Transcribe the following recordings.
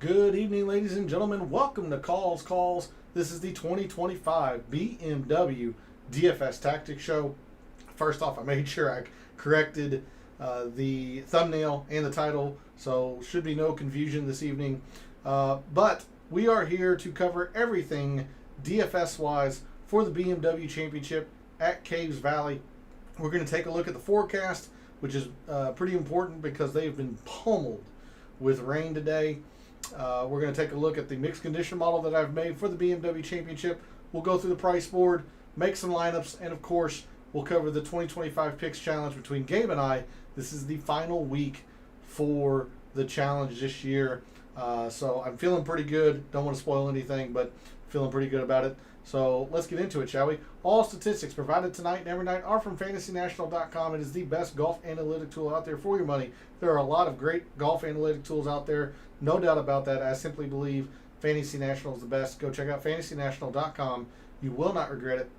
Good evening, ladies and gentlemen. Welcome to Calls. This is the 2025 BMW DFS Tactics show. First off, I made sure I corrected the thumbnail and the title, so should be no confusion this evening. But we are here to cover everything DFS-wise for the BMW Championship at Caves Valley. We're going to take a look at the forecast, which is pretty important because they've been pummeled with rain today. We're going to take a look at the mixed condition model that I've made for the BMW Championship. We'll go through the price board, make some lineups, and of course, we'll cover the 2025 Picks Challenge between Gabe and I. This is the final week for the challenge this year. So I'm feeling pretty good. Don't want to spoil anything, but feeling pretty good about it. So let's get into it, shall we? All statistics provided tonight and every night are from FantasyNational.com. It is the best golf analytic tool out there for your money. There are a lot of great golf analytic tools out there. No doubt about that. I simply believe Fantasy National is the best. Go check out FantasyNational.com. You will not regret it.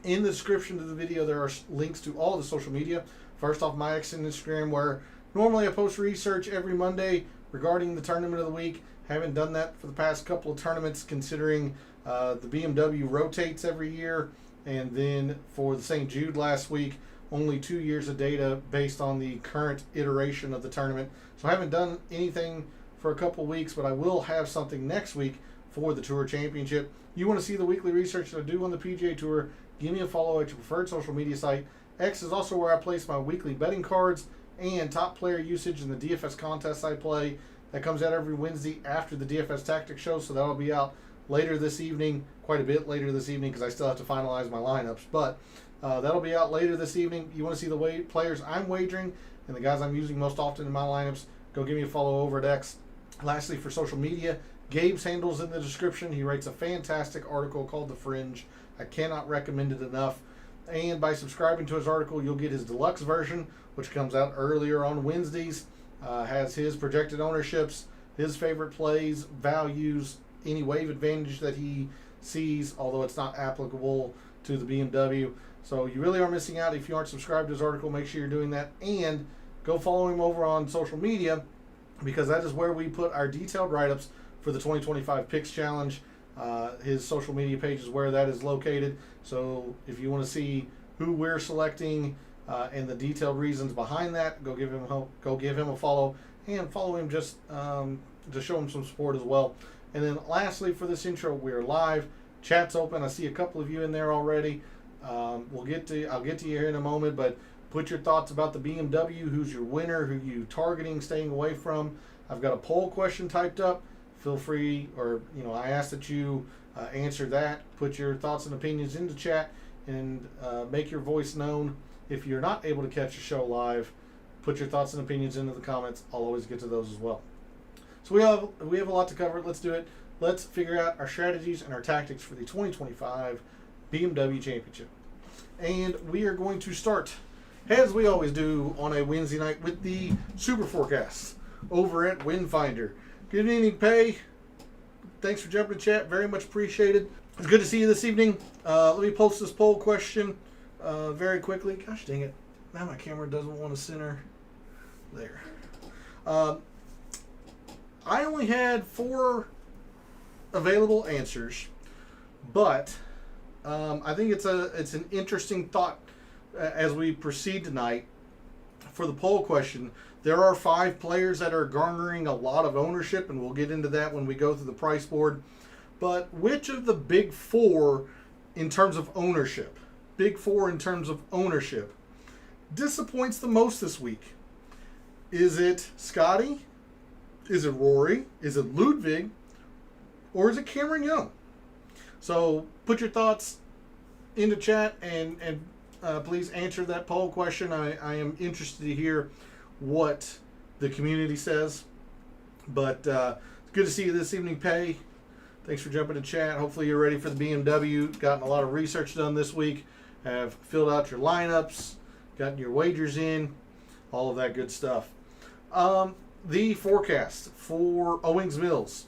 In the description of the video, there are links to all the social media. First off, my X and Instagram, where normally I post research every Monday regarding the tournament of the week. Haven't done that for the past couple of tournaments, considering the BMW rotates every year. And then for the St. Jude last week, only 2 years of data based on the current iteration of the tournament. So I haven't done anything for a couple weeks, but I will have something next week for the Tour Championship. You want to see the weekly research that I do on the PGA Tour, give me a follow at your preferred social media site. X is also where I place my weekly betting cards and top player usage in the DFS contests I play. That comes out every Wednesday after the DFS Tactics show, so that'll be out later this evening, quite a bit later this evening because I still have to finalize my lineups. But that'll be out later this evening. You want to see the players I'm wagering and the guys I'm using most often in my lineups, go give me a follow over at X. Lastly, for social media, Gabe's handle's in the description. He writes a fantastic article called The Fringe. I cannot recommend it enough. And by subscribing to his article, you'll get his deluxe version, which comes out earlier on Wednesdays. Has his projected ownerships, his favorite plays, values, any wave advantage that he sees, although it's not applicable to the BMW. So you really are missing out if you aren't subscribed to his article. Make sure you're doing that. And go follow him over on social media, because that is where we put our detailed write-ups for the 2025 Picks Challenge. His social media page is where that is located. So if you want to see who we're selecting and the detailed reasons behind that, go give him a follow, and follow him just to show him some support as well. And then lastly, for this intro, we're live. Chat's open. I see a couple of you in there already. I'll get to you here in a moment, but put your thoughts about the BMW. Who's your winner? Who you targeting, staying away from? I've got a poll question typed up. Feel free, or I ask that you answer that. Put your thoughts and opinions into chat and make your voice known. If you're not able to catch the show live, put your thoughts and opinions into the comments. I'll always get to those as well. So we have a lot to cover. Let's do it. Let's figure out our strategies and our tactics for the 2025 BMW Championship. And we are going to start, as we always do on a Wednesday night, with the super forecasts over at Windfinder. Good evening, Pay. Thanks for jumping in chat. Very much appreciated. It's good to see you this evening. Let me post this poll question very quickly. Gosh dang it. Now my camera doesn't want to center. There. I only had 4 available answers, but I think it's an interesting thought as we proceed tonight. For the poll question, there are 5 players that are garnering a lot of ownership, and we'll get into that when we go through the price board. But which of the big 4 in terms of ownership, disappoints the most this week? Is it Scotty? Is it Rory? Is it Ludwig? Or is it Cameron Young? So put your thoughts into chat and please answer that poll question. I am interested to hear what the community says. But it's good to see you this evening, Pay. Thanks for jumping in chat. Hopefully you're ready for the BMW. Gotten a lot of research done this week. Have filled out your lineups, gotten your wagers in, all of that good stuff. The forecast for Owings Mills.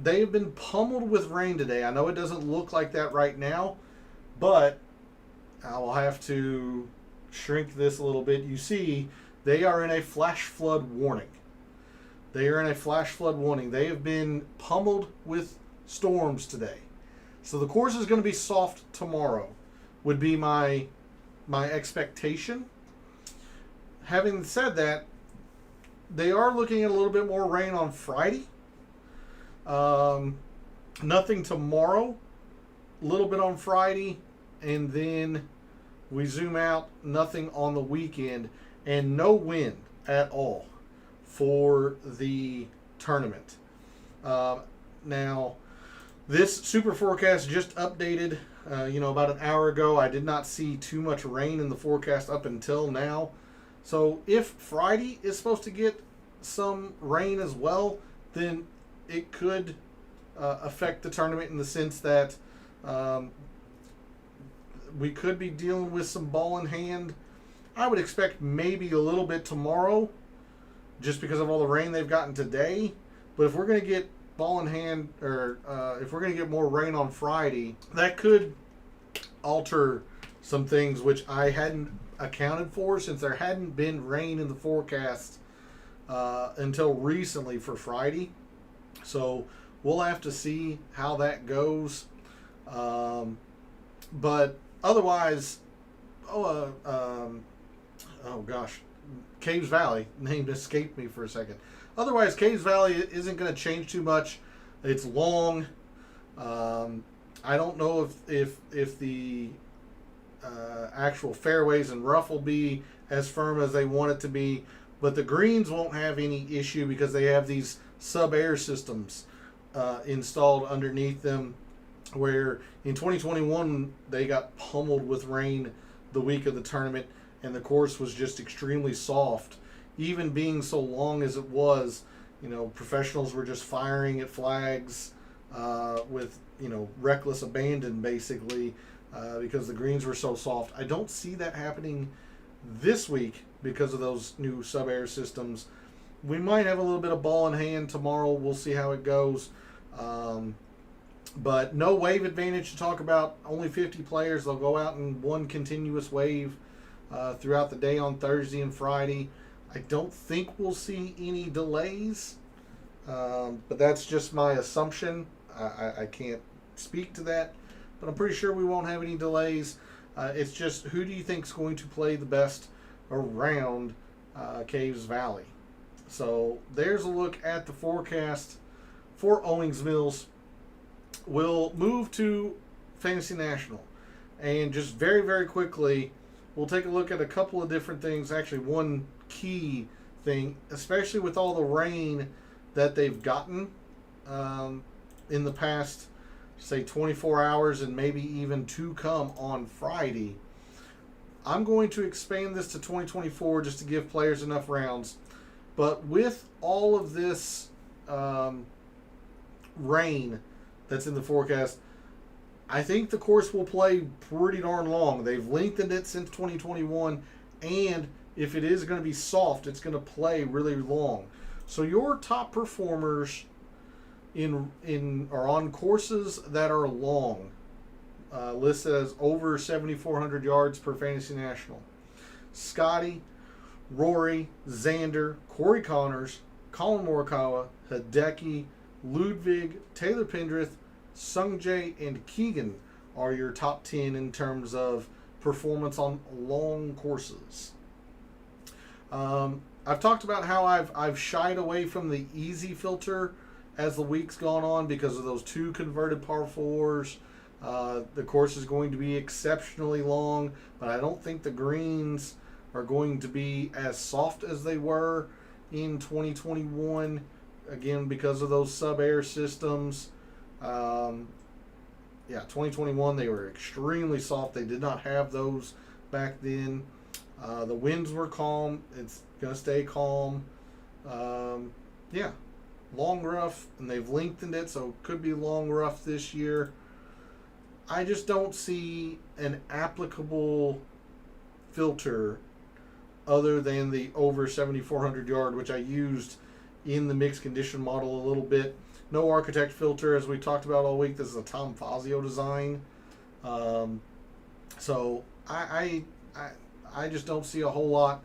They've been pummeled with rain today. I know it doesn't look like that right now, but I'll have to shrink this a little bit. You see, they are in a flash flood warning. They are in a flash flood warning. They have been pummeled with storms today. So the course is going to be soft tomorrow, would be my expectation. Having said that, they are looking at a little bit more rain on Friday. Nothing tomorrow. A little bit on Friday, and then we zoom out. Nothing on the weekend, and no wind at all for the tournament. Now, this super forecast just updated, about an hour ago. I did not see too much rain in the forecast up until now. So if Friday is supposed to get some rain as well, then it could affect the tournament in the sense that we could be dealing with some ball in hand. I would expect maybe a little bit tomorrow just because of all the rain they've gotten today. But if we're going to get ball in hand, or if we're going to get more rain on Friday, that could alter some things which I hadn't accounted for, since there hadn't been rain in the forecast until recently for Friday. So we'll have to see how that goes. But otherwise, Caves Valley, name escaped me for a second. Otherwise, Caves Valley isn't going to change too much. It's long. I don't know if the actual fairways and rough will be as firm as they want it to be, but the greens won't have any issue because they have these sub-air systems installed underneath them, where in 2021 they got pummeled with rain the week of the tournament, and the course was just extremely soft. Even being so long as it was, professionals were just firing at flags with reckless abandon, basically, because the greens were so soft. I don't see that happening this week because of those new sub-air systems. We might have a little bit of ball in hand tomorrow. We'll see how it goes. But no wave advantage to talk about. Only 50 players. They'll go out in one continuous wave throughout the day on Thursday and Friday. I don't think we'll see any delays, but that's just my assumption. I can't speak to that, but I'm pretty sure we won't have any delays. It's just, who do you think is going to play the best around Caves Valley? So there's a look at the forecast for Owings Mills. We'll move to Fantasy National, and just very, very quickly, we'll take a look at a couple of different things. Actually, one key thing, especially with all the rain that they've gotten in the past, say 24 hours, and maybe even to come on Friday. I'm going to expand this to 2024 just to give players enough rounds. But with all of this rain that's in the forecast, I think the course will play pretty darn long. They've lengthened it since 2021, and if it is going to be soft, it's going to play really long. So your top performers are on courses that are long, listed as over 7,400 yards per Fantasy National. Scotty, Rory, Xander, Corey Connors, Colin Morikawa, Hideki, Ludwig, Taylor Pendrith, Sungjae, and Keegan are your top 10 in terms of performance on long courses. I've talked about how I've shied away from the easy filter as the week's gone on because of those two converted par fours. The course is going to be exceptionally long, but I don't think the greens are going to be as soft as they were in 2021, again because of those sub-air systems. 2021 they were extremely soft. They did not have those back then. The winds were calm. It's going to stay calm. Long rough, and they've lengthened it, so it could be long rough this year. I just don't see an applicable filter other than the over 7,400 yard, which I used in the mixed condition model a little bit. No architect filter, as we talked about all week. This is a Tom Fazio design. So I just don't see a whole lot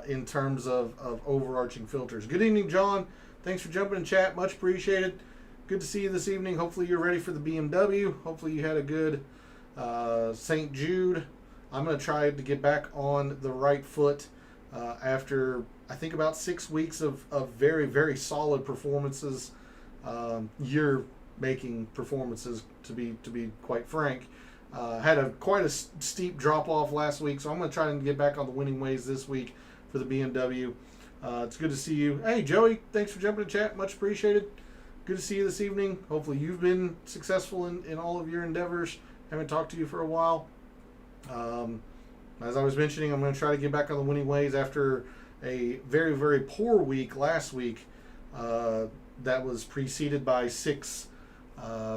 in terms of overarching filters. Good evening, John. Thanks for jumping in chat. Much appreciated. Good to see you this evening. Hopefully you're ready for the BMW. Hopefully you had a good St. Jude. I'm going to try to get back on the right foot after, I think, about 6 weeks of very, very solid performances. Year-making performances, to be quite frank. Had quite a steep drop-off last week, so I'm going to try and get back on the winning ways this week for the BMW. It's good to see you. Hey, Joey, thanks for jumping in chat. Much appreciated. Good to see you this evening. Hopefully you've been successful in all of your endeavors. Haven't talked to you for a while. As I was mentioning, I'm going to try to get back on the winning ways after a very, very poor week last week that was preceded by 6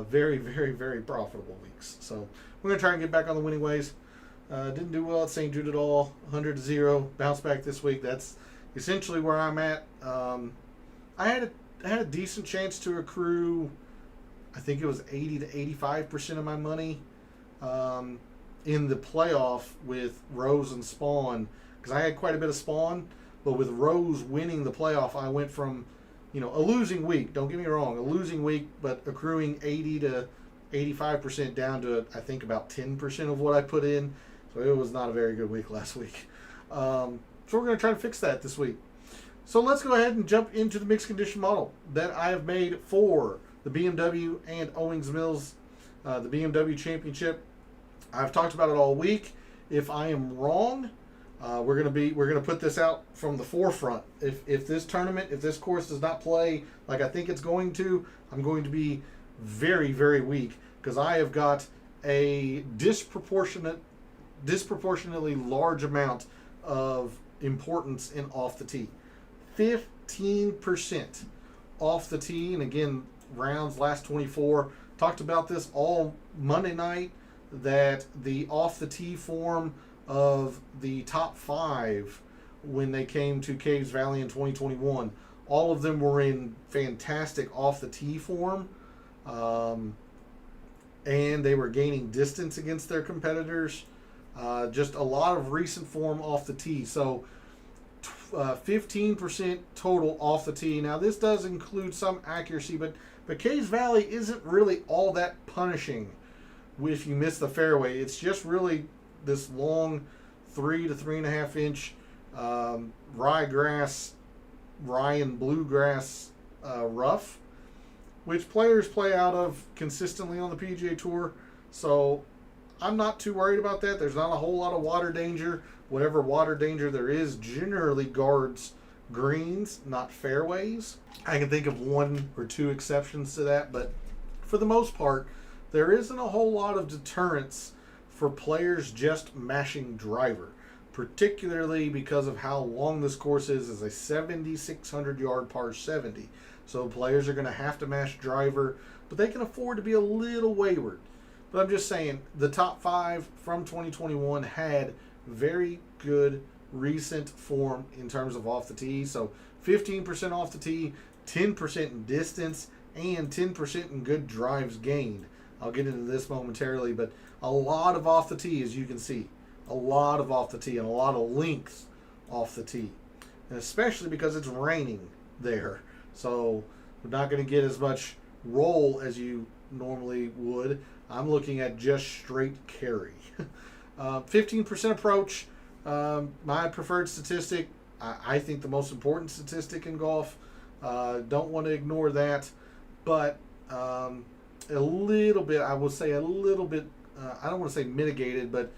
very, very, very profitable weeks. So we're going to try and get back on the winning ways. Didn't do well at St. Jude at all. 100-0. Bounce back this week. That's essentially where I'm at. I had a decent chance to accrue, I think it was 80 to 85% of my money in the playoff with Rose and Spawn, because I had quite a bit of Spawn, but with Rose winning the playoff, I went from, a losing week, don't get me wrong, a losing week, but accruing 80 to 85% down to, I think, about 10% of what I put in. So it was not a very good week last week. So we're going to try to fix that this week. So let's go ahead and jump into the mixed condition model that I have made for the BMW and Owings Mills, the BMW Championship. I've talked about it all week. If I am wrong, we're gonna put this out from the forefront. If this tournament, if this course does not play like I think it's going to, I'm going to be very, very weak, because I have got a disproportionately large amount of importance in off the tee. 15% off the tee, and again, rounds last 24. Talked about this all Monday night, that the off the tee form of the top 5 when they came to Caves Valley in 2021, all of them were in fantastic off the tee form, and they were gaining distance against their competitors. Just a lot of recent form off the tee. So 15% total off the tee. Now this does include some accuracy, but Caves Valley isn't really all that punishing if you miss the fairway. It's just really this long 3 to 3.5 inch rye and bluegrass rough, which players play out of consistently on the PGA Tour. So I'm not too worried about that. There's not a whole lot of water danger. Whatever water danger there is generally guards greens, not fairways. I can think of 1 or 2 exceptions to that, but for the most part, there isn't a whole lot of deterrence for players just mashing driver, particularly because of how long this course is a 7,600 yard par 70. So players are going to have to mash driver, but they can afford to be a little wayward. But I'm just saying, the top 5 from 2021 had very good recent form in terms of off the tee. So 15% off the tee, 10% in distance, and 10% in good drives gained. I'll get into this momentarily, but a lot of off the tee, as you can see. A lot of off the tee and a lot of length off the tee. And especially because it's raining there. So we're not going to get as much roll as you normally would. I'm looking at just straight carry. 15% approach, my preferred statistic. I think the most important statistic in golf. Don't want to ignore that. But a little bit, I will say a little bit, I don't want to say mitigated, but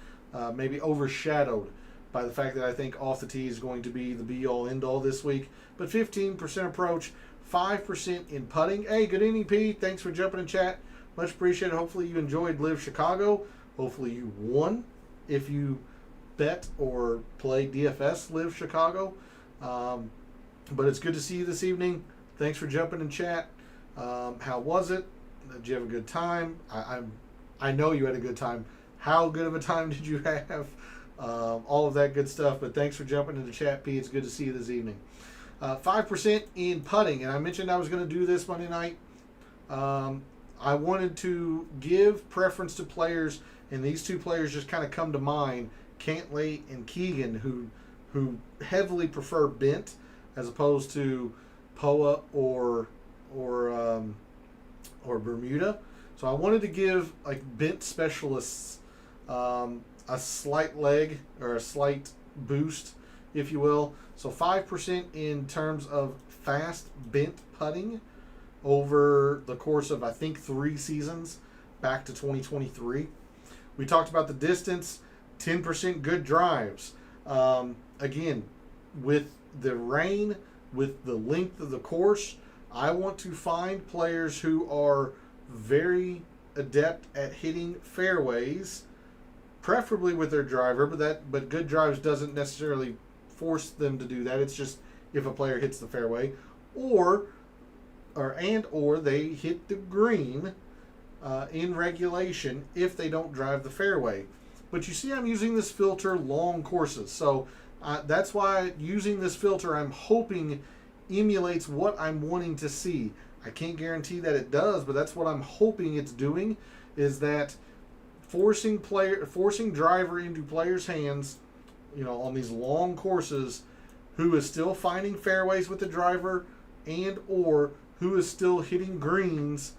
maybe overshadowed by the fact that I think off the tee is going to be the be-all, end-all this week. But 15% approach, 5% in putting. Hey, good evening, Pete. Thanks for jumping in chat. Much appreciated. Hopefully you enjoyed Live Chicago. Hopefully you won if you bet or play DFS Live Chicago. But it's good to see you this evening. Thanks for jumping in chat. How was it? Did you have a good time? I know you had a good time. How good of a time did you have? All of that good stuff. But thanks for jumping into chat, P. It's good to see you this evening. 5% in putting. And I mentioned I was going to do this Monday night. I wanted to give preference to players, and these 2 players just kind of come to mind, Cantlay and Keegan, who heavily prefer bent as opposed to POA or Bermuda. So I wanted to give like bent specialists a slight leg or a slight boost, if you will. So 5% in terms of fast bent putting over the course of, I think, 3 seasons back to 2023. We talked about the distance, 10% good drives. Again, with the rain, with the length of the course, I want to find players who are very adept at hitting fairways, preferably with their driver, but good drives doesn't necessarily force them to do that. It's just if a player hits the fairway, or they hit the green in regulation if they don't drive the fairway. But you see, I'm using this filter long courses, so that's why using this filter, I'm hoping emulates what I'm wanting to see. I can't guarantee that it does, but that's what I'm hoping it's doing, is that forcing driver into players' hands, on these long courses, who is still finding fairways with the driver and or who is still hitting greens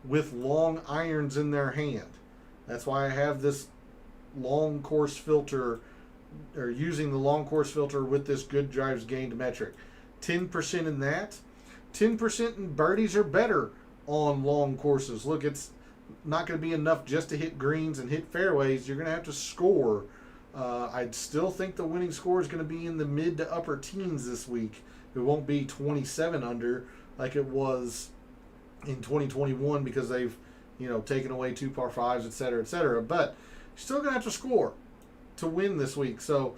with long irons in their hand. That's why I have this long course filter, or using the long course filter with this good drives gained metric. 10% in that. 10% in birdies or better on long courses. Look, it's not going to be enough just to hit greens and hit fairways. You're going to have to score. I still think the winning score is going to be in the mid to upper teens this week. It won't be 27 under like it was in 2021 because they've, taken away 2 par 5s, et cetera, et cetera. But you're still going to have to score to win this week. So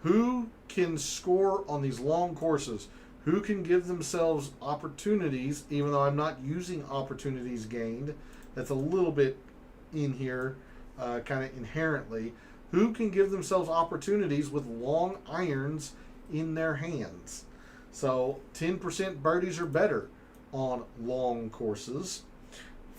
who can score on these long courses? Who can give themselves opportunities, even though I'm not using opportunities gained? That's a little bit in here, kind of inherently. Who can give themselves opportunities with long irons in their hands? So 10% birdies or better on long courses.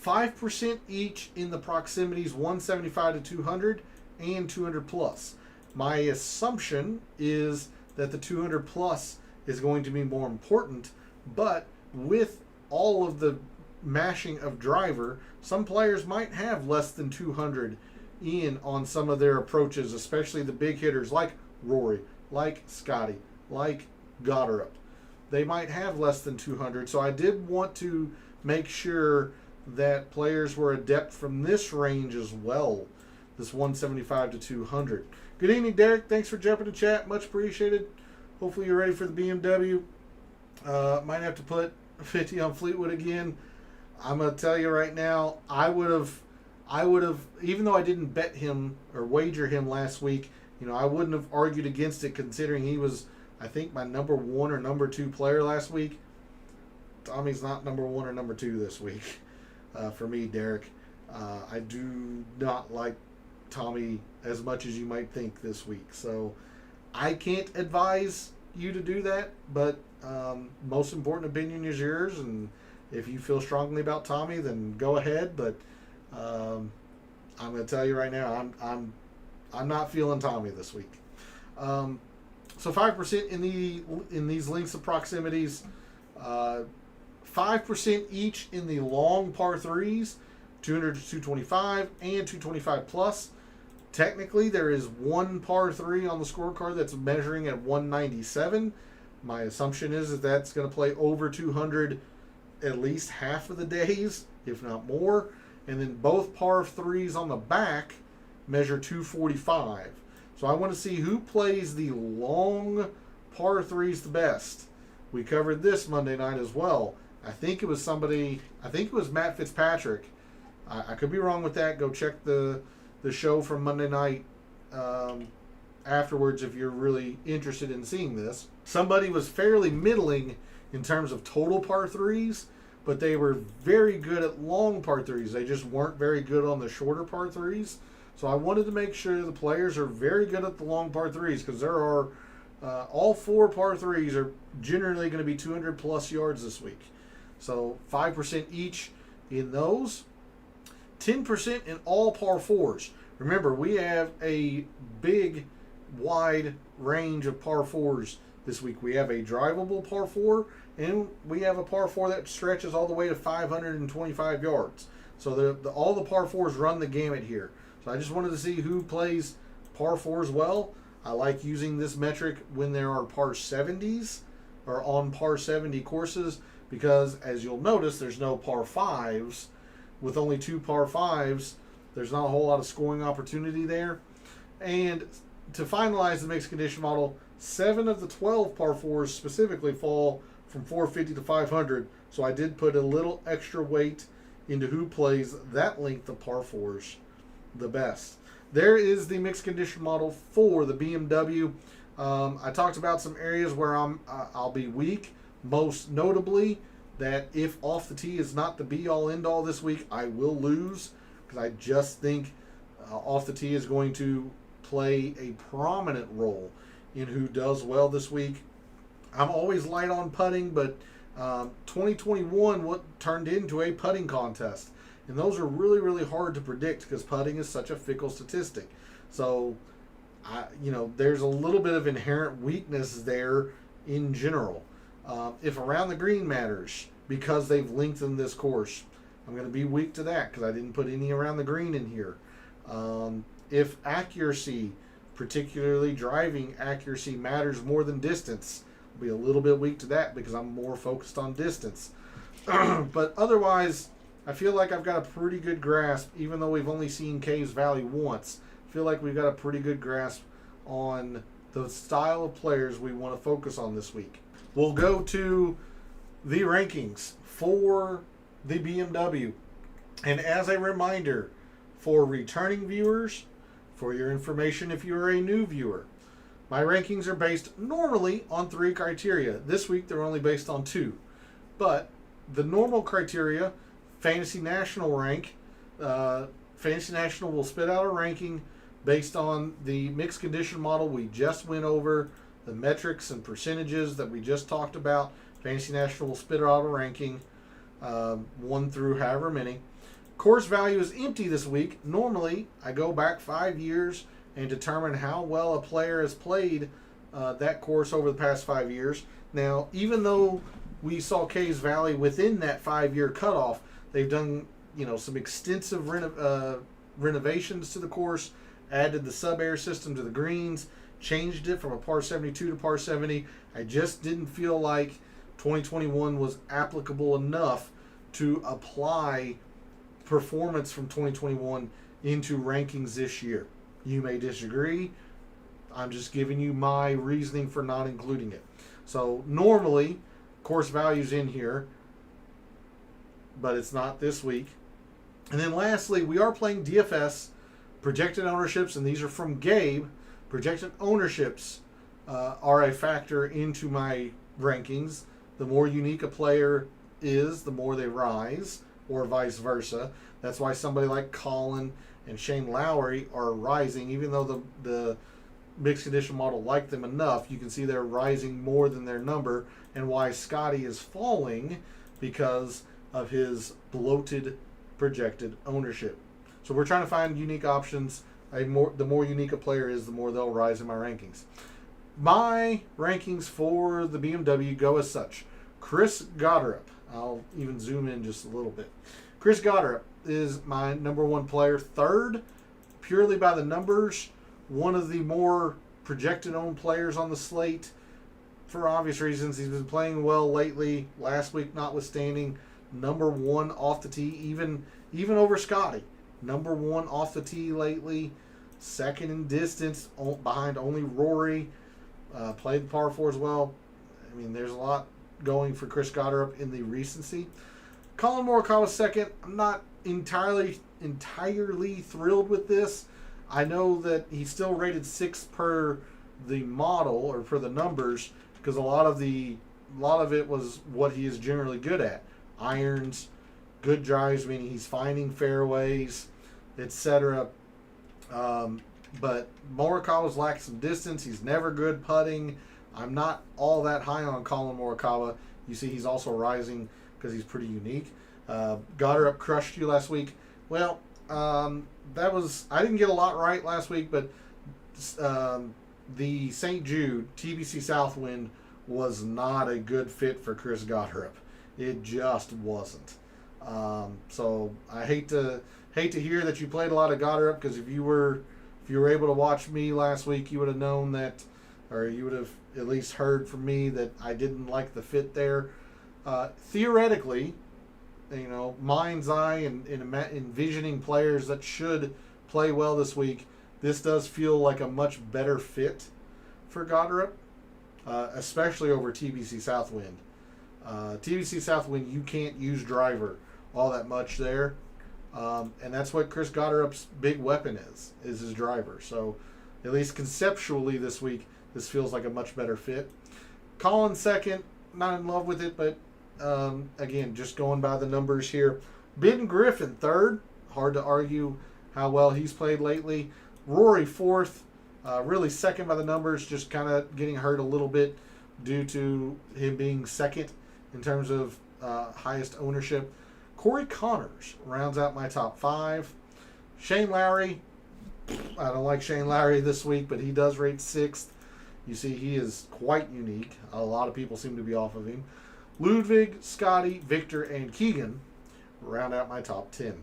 5% each in the proximities 175 to 200 and 200 plus. My assumption is that the 200 plus is going to be more important, but with all of the mashing of driver, some players might have less than 200 in on some of their approaches, especially the big hitters like Rory, like Scotty, like Goddard. They might have less than 200, so I did want to make sure that players were adept from this range as well, this 175 to 200. Good evening, Derek. Thanks for jumping to chat. Much appreciated. Hopefully you're ready for the BMW. Might have to put 50 on Fleetwood again. I'm going to tell you right now, I would have, even though I didn't bet him or wager him last week, I wouldn't have argued against it considering he was, I think, my number 1 or number 2 player last week. Tommy's not number 1 or number 2 this week for me, Derek. I do not like Tommy as much as you might think this week. So I can't advise you to do that, but most important opinion is yours, and if you feel strongly about Tommy, then go ahead. But I'm going to tell you right now, I'm not feeling Tommy this week. So 5% in these links of proximities, 5% each in the long par 3s, 200 to 225 and 225 plus. Technically, there is 1 par 3 on the scorecard that's measuring at 197. My assumption is that that's going to play over 200 at least half of the days, if not more. And then both par 3s on the back measure 245. So I want to see who plays the long par 3s the best. We covered this Monday night as well. I think it was Matt Fitzpatrick. I could be wrong with that. Go check the show from Monday night afterwards if you're really interested in seeing this. Somebody was fairly middling in terms of total par 3s, but they were very good at long par 3s. They just weren't very good on the shorter par 3s. So I wanted to make sure the players are very good at the long par 3s, because there are all 4 par 3s are generally going to be 200 plus yards this week. So 5% each in those. 10% in all par 4s. Remember, we have a big wide range of par fours this week. We have a drivable par four, and we have a par four that stretches all the way to 525 yards. So all the par fours run the gamut here. So I just wanted to see who plays par fours well. I like using this metric when there are par 70s or on par 70 courses, because as you'll notice, there's no par 5s. With only 2 par 5s, there's not a whole lot of scoring opportunity there. And to finalize the mixed condition model, 7 of the 12 par 4s specifically fall from 450 to 500. So I did put a little extra weight into who plays that length of par 4s the best. There is the mixed condition model for the BMW. I talked about some areas where I'll be weak, most notably that if off the tee is not the be-all end-all this week, I will lose, because I just think off the tee is going to play a prominent role in who does well this week. I'm always light on putting, but 2021 what turned into a putting contest, and those are really, really hard to predict because putting is such a fickle statistic. So there's a little bit of inherent weakness there in general. If around the green matters, because they've lengthened this course, I'm going to be weak to that because I didn't put any around the green in here. If accuracy, particularly driving accuracy, matters more than distance, I'll be a little bit weak to that because I'm more focused on distance. But otherwise, I feel like I've got a pretty good grasp, even though we've only seen Caves Valley once. I feel like we've got a pretty good grasp on the style of players we want to focus on this week. We'll go to the rankings for the BMW. And as a reminder, for returning viewers, for your information if you're a new viewer, my rankings are based normally on 3 criteria. This week they're only based on 2. But the normal criteria, Fantasy National rank, Fantasy National will spit out a ranking based on the mixed condition model we just went over, the metrics and percentages that we just talked about. Fantasy National will spit out a ranking, 1 through however many. Course value is empty this week. Normally, I go back 5 years and determine how well a player has played that course over the past 5 years. Now, even though we saw Caves Valley within that 5-year cutoff, they've done some extensive renovations to the course, added the sub-air system to the greens, changed it from a par 72 to par 70. I just didn't feel like 2021 was applicable enough to apply performance from 2021 into rankings this year. You may disagree. I'm just giving you my reasoning for not including it. So normally, course value's in here, but it's not this week. And then lastly, we are playing DFS projected ownerships, and these are from Gabe. Projected ownerships are a factor into my rankings. The more unique a player is, the more they rise, or vice versa. That's why somebody like Colin and Shane Lowry are rising, even though the mixed condition model liked them enough. You can see they're rising more than their number, and why Scotty is falling because of his bloated projected ownership. So we're trying to find unique options. The more unique a player is, the more they'll rise in my rankings. My rankings for the BMW go as such. Chris Gotterup. I'll even zoom in just a little bit. Chris Gotterup is my number 1 player. Third, purely by the numbers, one of the more projected owned players on the slate. For obvious reasons, he's been playing well lately. Last week notwithstanding, number 1 off the tee, even over Scotty. Number 1 off the tee lately. Second in distance, behind only Rory. Played the par 4 as well. I mean, there's a lot going for Chris Gotterup in the recency. Colin Morikawa second. I'm not entirely thrilled with this. I know that he's still rated 6th per the model, or for the numbers, because a lot of it was what he is generally good at. Irons, good drives, meaning he's finding fairways, etc. But Morikawa's lacked some distance. He's never good putting. I'm not all that high on Colin Morikawa. You see he's also rising because he's pretty unique. Gotterup crushed you last week. Well, I didn't get a lot right last week, but the St. Jude TBC Southwind was not a good fit for Chris Gotterup. It just wasn't. So I hate to hear that you played a lot of Gotterup, because if you were able to watch me last week, you would have known that, or you would have at least heard from me that I didn't like the fit there. Theoretically, mind's eye and envisioning players that should play well this week, this does feel like a much better fit for Gotterup, especially over TBC Southwind. TBC Southwind, you can't use driver all that much there, and that's what Chris Gotterup's big weapon is his driver. So at least conceptually this week, this feels like a much better fit. Colin second, not in love with it, but again, just going by the numbers here. Ben Griffin third, hard to argue how well he's played lately. Rory fourth, really second by the numbers, just kind of getting hurt a little bit due to him being second in terms of highest ownership. Corey Connors rounds out my top five. Shane Lowry, I don't like Shane Lowry this week, but he does rate sixth. You see, he is quite unique. A lot of people seem to be off of him. Ludwig, Scotty, Victor, and Keegan round out my top 10.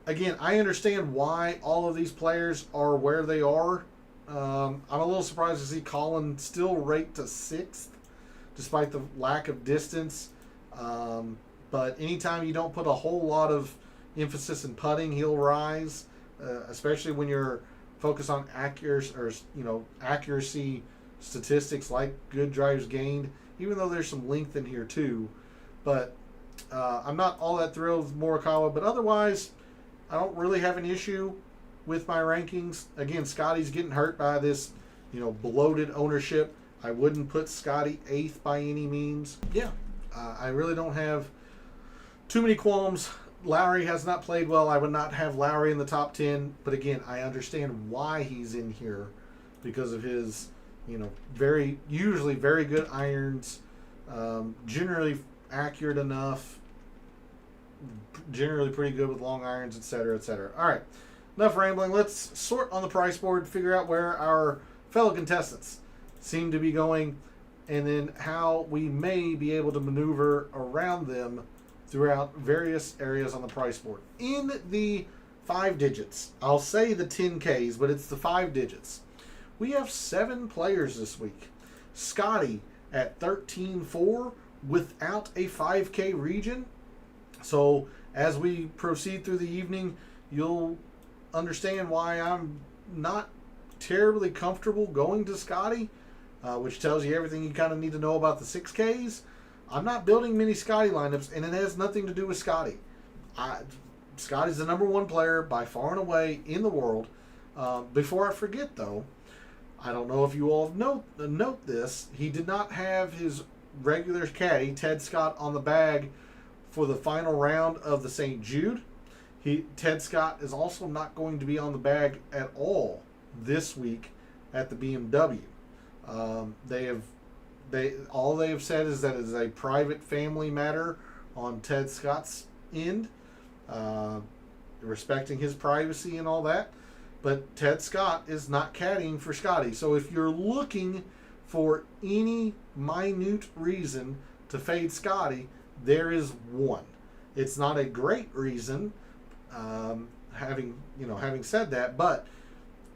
Again, I understand why all of these players are where they are. I'm a little surprised to see Colin still rate to sixth, despite the lack of distance. But anytime you don't put a whole lot of emphasis in putting, he'll rise, especially when you're focused on accuracy statistics like good drives gained, even though there's some length in here too. But I'm not all that thrilled with Morikawa, but otherwise I don't really have an issue with my rankings. Again, Scotty's getting hurt by this, bloated ownership. I wouldn't put Scotty eighth by any means. Yeah, I really don't have too many qualms. Lowry has not played well. I would not have Lowry in the top 10. But again, I understand why he's in here, because of his, usually very good irons, generally accurate enough, generally pretty good with long irons, etc., etc. All right, enough rambling. Let's sort on the price board, figure out where our fellow contestants seem to be going, and then how we may be able to maneuver around them throughout various areas on the price board. In the 5 digits, I'll say the 10Ks, but it's the 5 digits. We have 7 players this week. Scotty at 13.4 without a 5K region. So as we proceed through the evening, you'll understand why I'm not terribly comfortable going to Scotty, which tells you everything you kind of need to know about the 6Ks. I'm not building many Scotty lineups, and it has nothing to do with Scotty. Scotty's the number 1 player by far and away in the world. Before I forget, though, I don't know if you all note this. He did not have his regular caddy, Ted Scott, on the bag for the final round of the St. Jude. Ted Scott is also not going to be on the bag at all this week at the BMW. All they have said is that it is a private family matter on Ted Scott's end, respecting his privacy and all that. But Ted Scott is not caddying for Scotty. So if you're looking for any minute reason to fade Scotty, there is one. It's not a great reason, having said that, but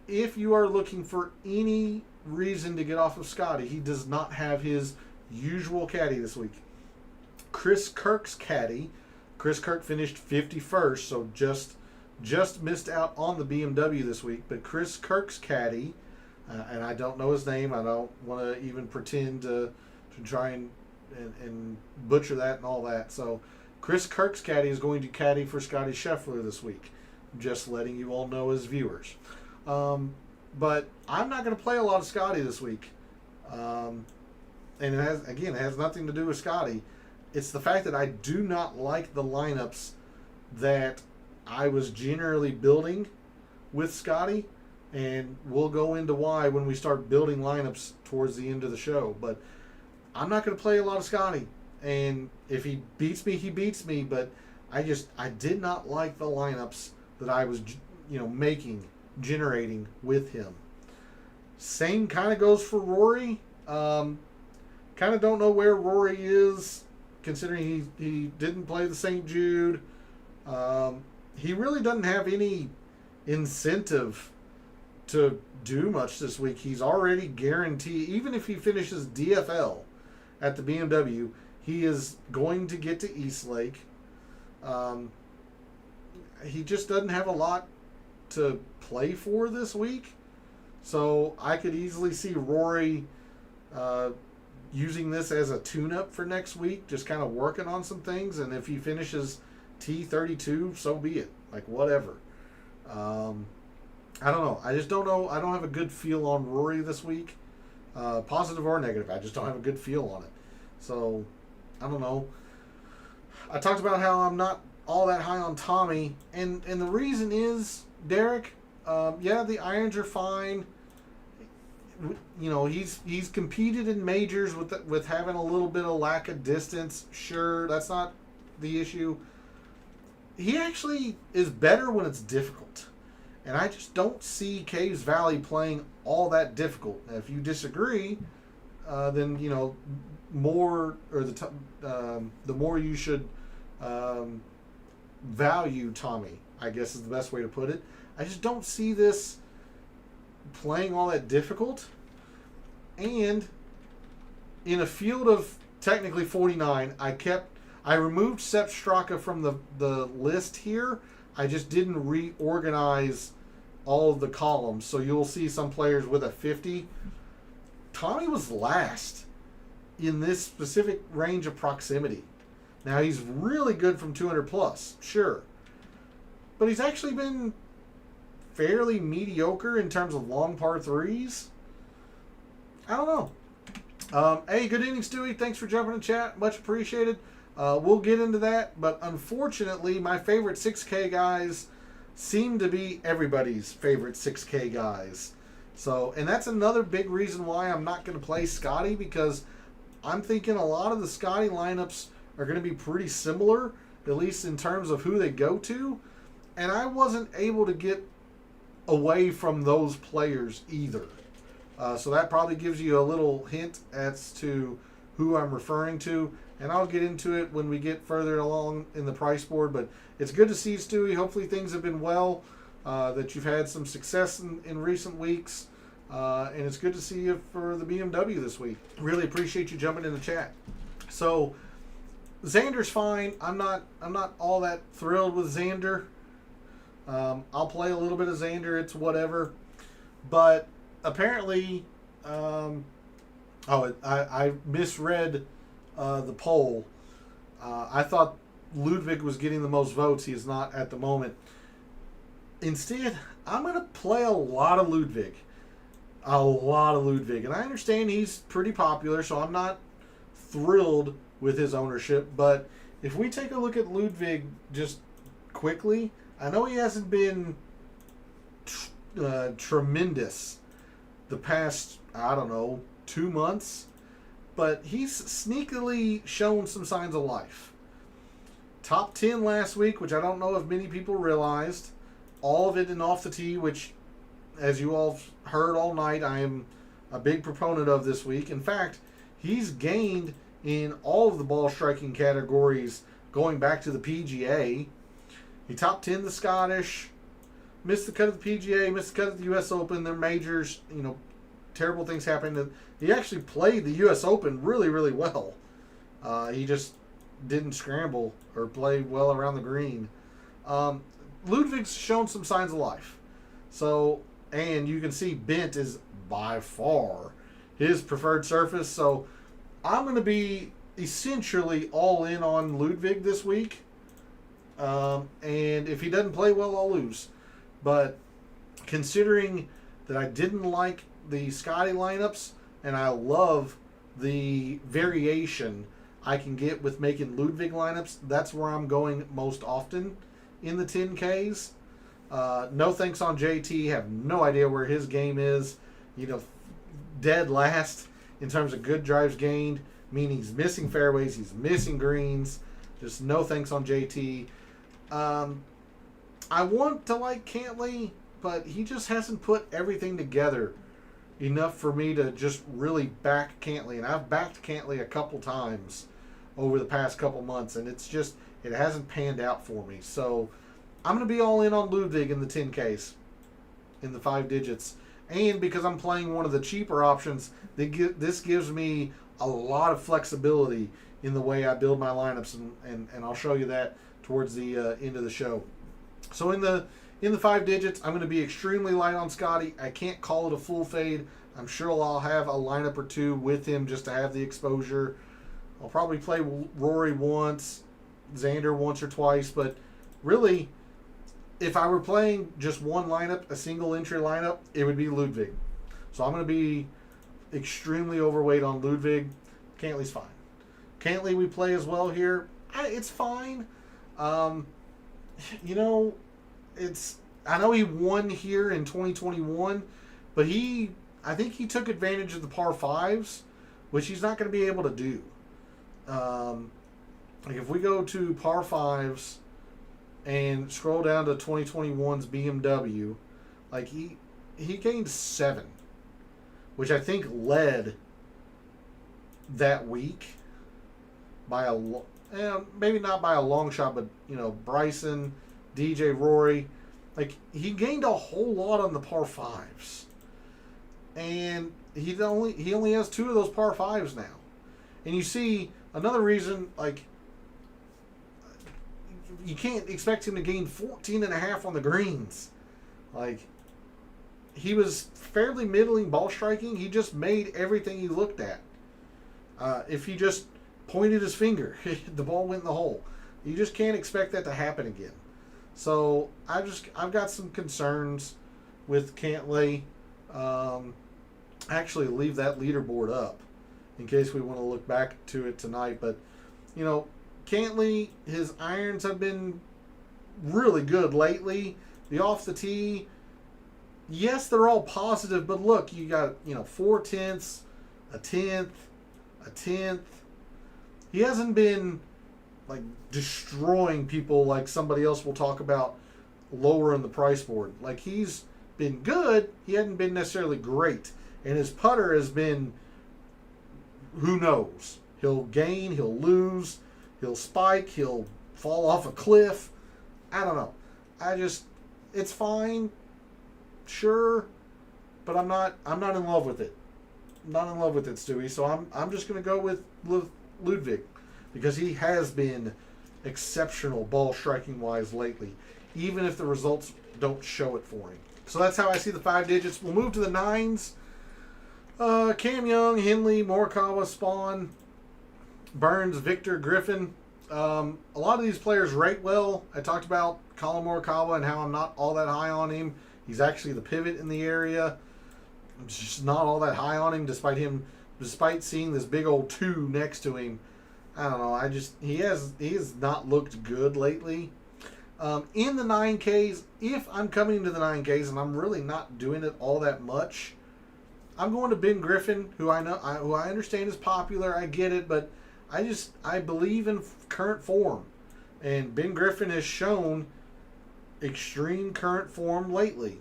if you are looking for any reason to get off of Scotty, he does not have his usual caddy this week. Chris Kirk's caddy. Chris Kirk finished 51st, so just missed out on the BMW this week. But Chris Kirk's caddy, and I don't know his name. I don't want to even pretend to try and butcher that and all that. So Chris Kirk's caddy is going to caddy for Scotty Scheffler this week. Just letting you all know as viewers. But I'm not going to play a lot of Scotty this week. And it has nothing to do with Scotty. It's the fact that I do not like the lineups that I was generally building with Scotty. And we'll go into why when we start building lineups towards the end of the show. But I'm not going to play a lot of Scotty. And if he beats me, he beats me. But I did not like the lineups that I was, generating with him. Same kind of goes for Rory. Kind of don't know where Rory is, considering he didn't play the St. Jude. He really doesn't have any incentive to do much this week. He's already guaranteed, even if he finishes DFL at the BMW, he is going to get to Eastlake. He just doesn't have a lot to play for this week. So I could easily see Rory using this as a tune-up for next week, just kind of working on some things. And if he finishes T32, so be it. Like, whatever. I don't know. I just don't know. I don't have a good feel on Rory this week. Positive or negative. I just don't have a good feel on it. So, I don't know. I talked about how I'm not all that high on Tommy. And the reason is, Derek, yeah, the irons are fine. You know, he's competed in majors with having a little bit of lack of distance. Sure, that's not the issue. He actually is better when it's difficult. And I just don't see Caves Valley playing all that difficult. Now, if you disagree, then, you know, more, or the more you should value Tommy, I guess is the best way to put it. I just don't see this playing all that difficult. And in a field of technically 49, I removed Sepp Straka from the list here. I just didn't reorganize all of the columns. So you'll see some players with a 50. Tommy was last in this specific range of proximity. Now, he's really good from 200 plus, sure. But he's actually been fairly mediocre in terms of long par threes. I don't know. Hey, good evening, Stewie. Thanks for jumping in chat. Much appreciated. We'll get into that, but unfortunately, my favorite 6K guys seem to be everybody's favorite 6K guys. So, and that's another big reason why I'm not going to play Scotty, because I'm thinking a lot of the Scotty lineups are going to be pretty similar, at least in terms of who they go to, and I wasn't able to get away from those players either. So that probably gives you a little hint as to who I'm referring to. And I'll get into it when we get further along in the price board. But it's good to see you, Stewie. Hopefully things have been well, that you've had some success in recent weeks. And it's good to see you for the BMW this week. Really appreciate you jumping in the chat. So Xander's fine. I'm not all that thrilled with Xander. I'll play a little bit of Xander. It's whatever. But apparently, I misread the poll. I thought Ludwig was getting the most votes. He is not at the moment. Instead, I'm going to play a lot of Ludwig. And I understand he's pretty popular, so I'm not thrilled with his ownership. But if we take a look at Ludwig just quickly, I know he hasn't been tremendous the past, 2 months. But he's sneakily shown some signs of life. Top 10 last week, which I don't know if many people realized. All of it in off the tee, which, as you all heard all night, I am a big proponent of this week. In fact, he's gained in all of the ball striking categories going back to the PGA. He top 10 the Scottish, missed the cut of the PGA, missed the cut of the U.S. Open. Their majors, terrible things happened. He actually played the U.S. Open really, really well. He just didn't scramble or play well around the green. Ludwig's shown some signs of life. So, and you can see Bent is by far his preferred surface. So, I'm going to be essentially all in on Ludwig this week. And if he doesn't play well, I'll lose. But considering that I didn't like the Scotty lineups, and I love the variation I can get with making Ludwig lineups, that's where I'm going most often in the 10Ks. No thanks on JT. Have no idea where his game is. Dead last in terms of good drives gained. Meaning he's missing fairways. He's missing greens. Just no thanks on JT. I want to like Cantley, but he just hasn't put everything together enough for me to just really back Cantley. And I've backed Cantley a couple times over the past couple months, and it hasn't panned out for me. So I'm going to be all in on Ludwig in the 10Ks, in the 5 digits. And because I'm playing one of the cheaper options, this gives me a lot of flexibility in the way I build my lineups, and I'll show you that towards the end of the show. So in the 5 digits, I'm going to be extremely light on Scotty. I can't call it a full fade. I'm sure I'll have a lineup or two with him just to have the exposure. I'll probably play Rory once, Xander once or twice, but really, if I were playing just one lineup, a single entry lineup, it would be Ludwig. So I'm going to be extremely overweight on Ludwig. Cantley's fine. Cantley we play as well here. It's fine. You know, I know he won here in 2021, but I think he took advantage of the par 5s, which he's not going to be able to do. Like if we go to par 5s and scroll down to 2021's BMW, like he gained 7, which I think led that week by maybe not by a long shot, but Bryson, DJ, Rory, like he gained a whole lot on the par 5s, and he only has 2 of those par 5s now. And you see another reason, like you can't expect him to gain 14.5 on the greens. Like he was fairly middling ball striking. He just made everything he looked at. If he just pointed his finger, the ball went in the hole. You just can't expect that to happen again. So I've got some concerns with Cantley. Actually, leave that leaderboard up in case we want to look back to it tonight. But Cantley, his irons have been really good lately. The off the tee, yes, they're all positive, but look, you got 4 tenths, a tenth, a tenth. He hasn't been like destroying people like somebody else will talk about lower in the price board. Like he's been good, he hadn't been necessarily great, and his putter has been, who knows? He'll gain, he'll lose, he'll spike, he'll fall off a cliff. I don't know. It's fine, sure, but I'm not in love with it. I'm not in love with it, Stewie. So I'm just going to go with Ludwig because he has been exceptional ball striking wise lately, even if the results don't show it for him. So that's how I see the 5 digits. We'll move to the 9s. Cam Young, Henley, Morikawa, Spawn, Burns, Victor, Griffin. A lot of these players rate well. I talked about Colin Morikawa and how I'm not all that high on him. He's actually the pivot in the area. I'm just not all that high on him, despite seeing this big old 2 next to him. I don't know. He has not looked good lately. In the 9Ks, if I'm coming into the 9Ks and I'm really not doing it all that much, I'm going to Ben Griffin, who I understand is popular. I get it, but I believe in current form, and Ben Griffin has shown extreme current form lately.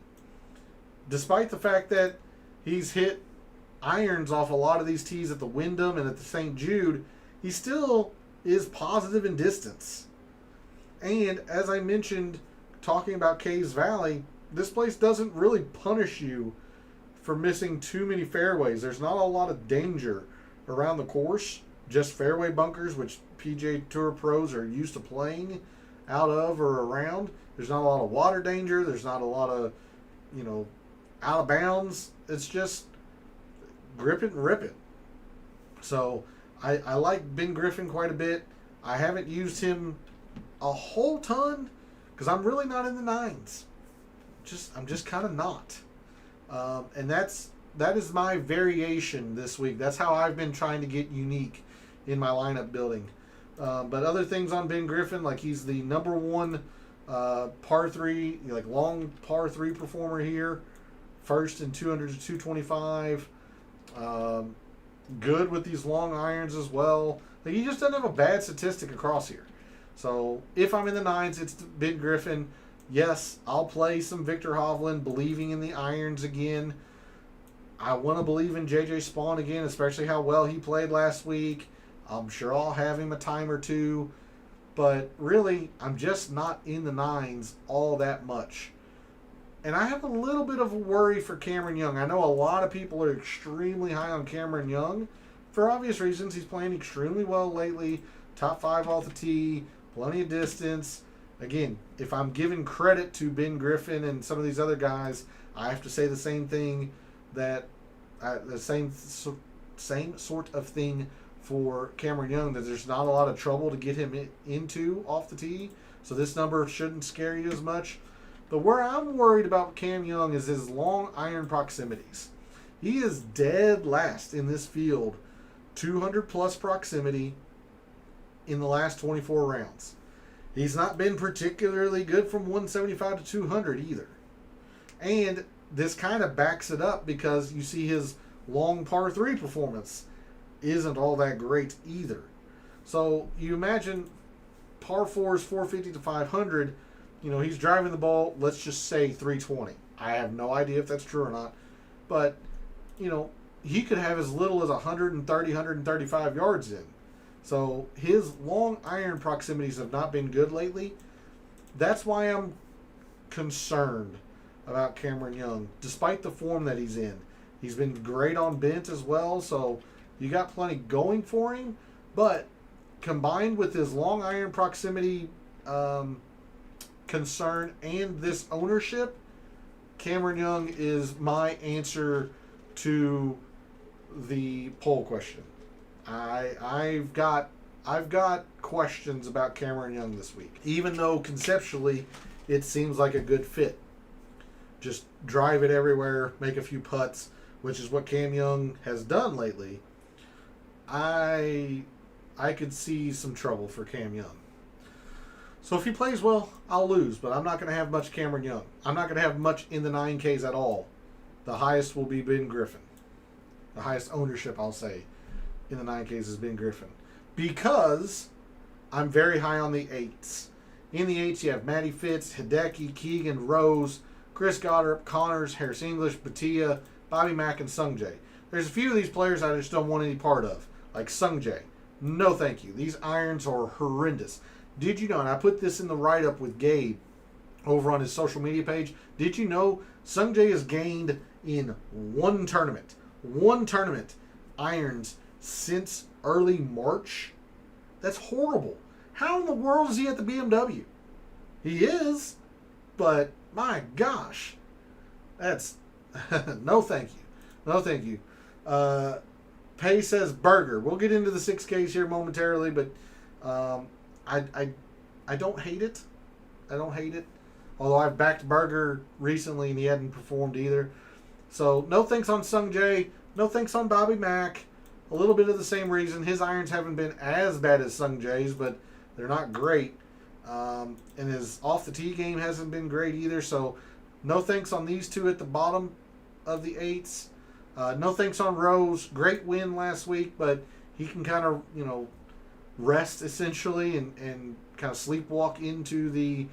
Despite the fact that he's hit irons off a lot of these tees at the Wyndham and at the St. Jude, he still is positive in distance. And as I mentioned, talking about Caves Valley, this place doesn't really punish you for missing too many fairways. There's not a lot of danger around the course, just fairway bunkers, which PGA Tour pros are used to playing out of or around. There's not a lot of water danger. There's not a lot of, out of bounds. It's just grip it and rip it. So I like Ben Griffin quite a bit. I haven't used him a whole ton because I'm really not in the 9s. I'm just kind of not. And that is my variation this week. That's how I've been trying to get unique in my lineup building. But other things on Ben Griffin, like he's the number 1 par 3, like long par 3 performer here. First in 200 to 225. Good with these long irons as well. Like he just doesn't have a bad statistic across here. So if I'm in the 9s, it's Ben Griffin. Yes, I'll play some Victor Hovland, believing in the irons again. I want to believe in JJ Spawn again, especially how well he played last week. I'm sure I'll have him a time or two. But really, I'm just not in the nines all that much. And I have a little bit of a worry for Cameron Young. I know a lot of people are extremely high on Cameron Young. For obvious reasons, he's playing extremely well lately. Top 5 off the tee, plenty of distance. Again, if I'm giving credit to Ben Griffin and some of these other guys, I have to say the same thing the same sort of thing for Cameron Young, that there's not a lot of trouble to get him into off the tee. So this number shouldn't scare you as much. But where I'm worried about Cam Young is his long iron proximities. He is dead last in this field, 200 plus proximity in the last 24 rounds. He's not been particularly good from 175 to 200 either. And this kind of backs it up because you see his long par 3 performance isn't all that great either. So you imagine par 4s 450 to 500. He's driving the ball, let's just say 320. I have no idea if that's true or not. But, he could have as little as 130, 135 yards in. So his long iron proximities have not been good lately. That's why I'm concerned about Cameron Young, despite the form that he's in. He's been great on bent as well, so you got plenty going for him. But combined with his long iron proximity concern and this ownership, Cameron Young is my answer to the poll question. I've got questions about Cameron Young this week, even though conceptually it seems like a good fit. Just drive it everywhere, make a few putts, which is what Cam Young has done lately. I could see some trouble for Cam Young. So if he plays well, I'll lose, but I'm not going to have much Cameron Young. I'm not going to have much in the 9Ks at all. The highest will be Ben Griffin. The highest ownership, I'll say, in the 9Ks is Ben Griffin. Because I'm very high on the 8s. In the 8s, you have Matty Fitz, Hideki, Keegan, Rose, Chris Goddard, Connors, Harris English, Batia, Bobby Mack, and Sungjae. There's a few of these players I just don't want any part of. Like Sungjae. No thank you. These irons are horrendous. Did you know, and I put this in the write-up with Gabe over on his social media page, did you know Sungjae has gained in one tournament irons since early March? That's horrible. How in the world is he at the BMW? He is, but my gosh, that's no thank you. No thank you. Pay says burger. We'll get into the 6Ks here momentarily, but I don't hate it. I don't hate it. Although I've backed Burger recently and he hadn't performed either. So no thanks on Sungjae. No thanks on Bobby Mack. A little bit of the same reason. His irons haven't been as bad as Sungjae's, but they're not great. And his off the tee game hasn't been great either. So no thanks on these two at the bottom of the 8s. No thanks on Rose. Great win last week, but he can kind of, rest essentially and kind of sleepwalk into the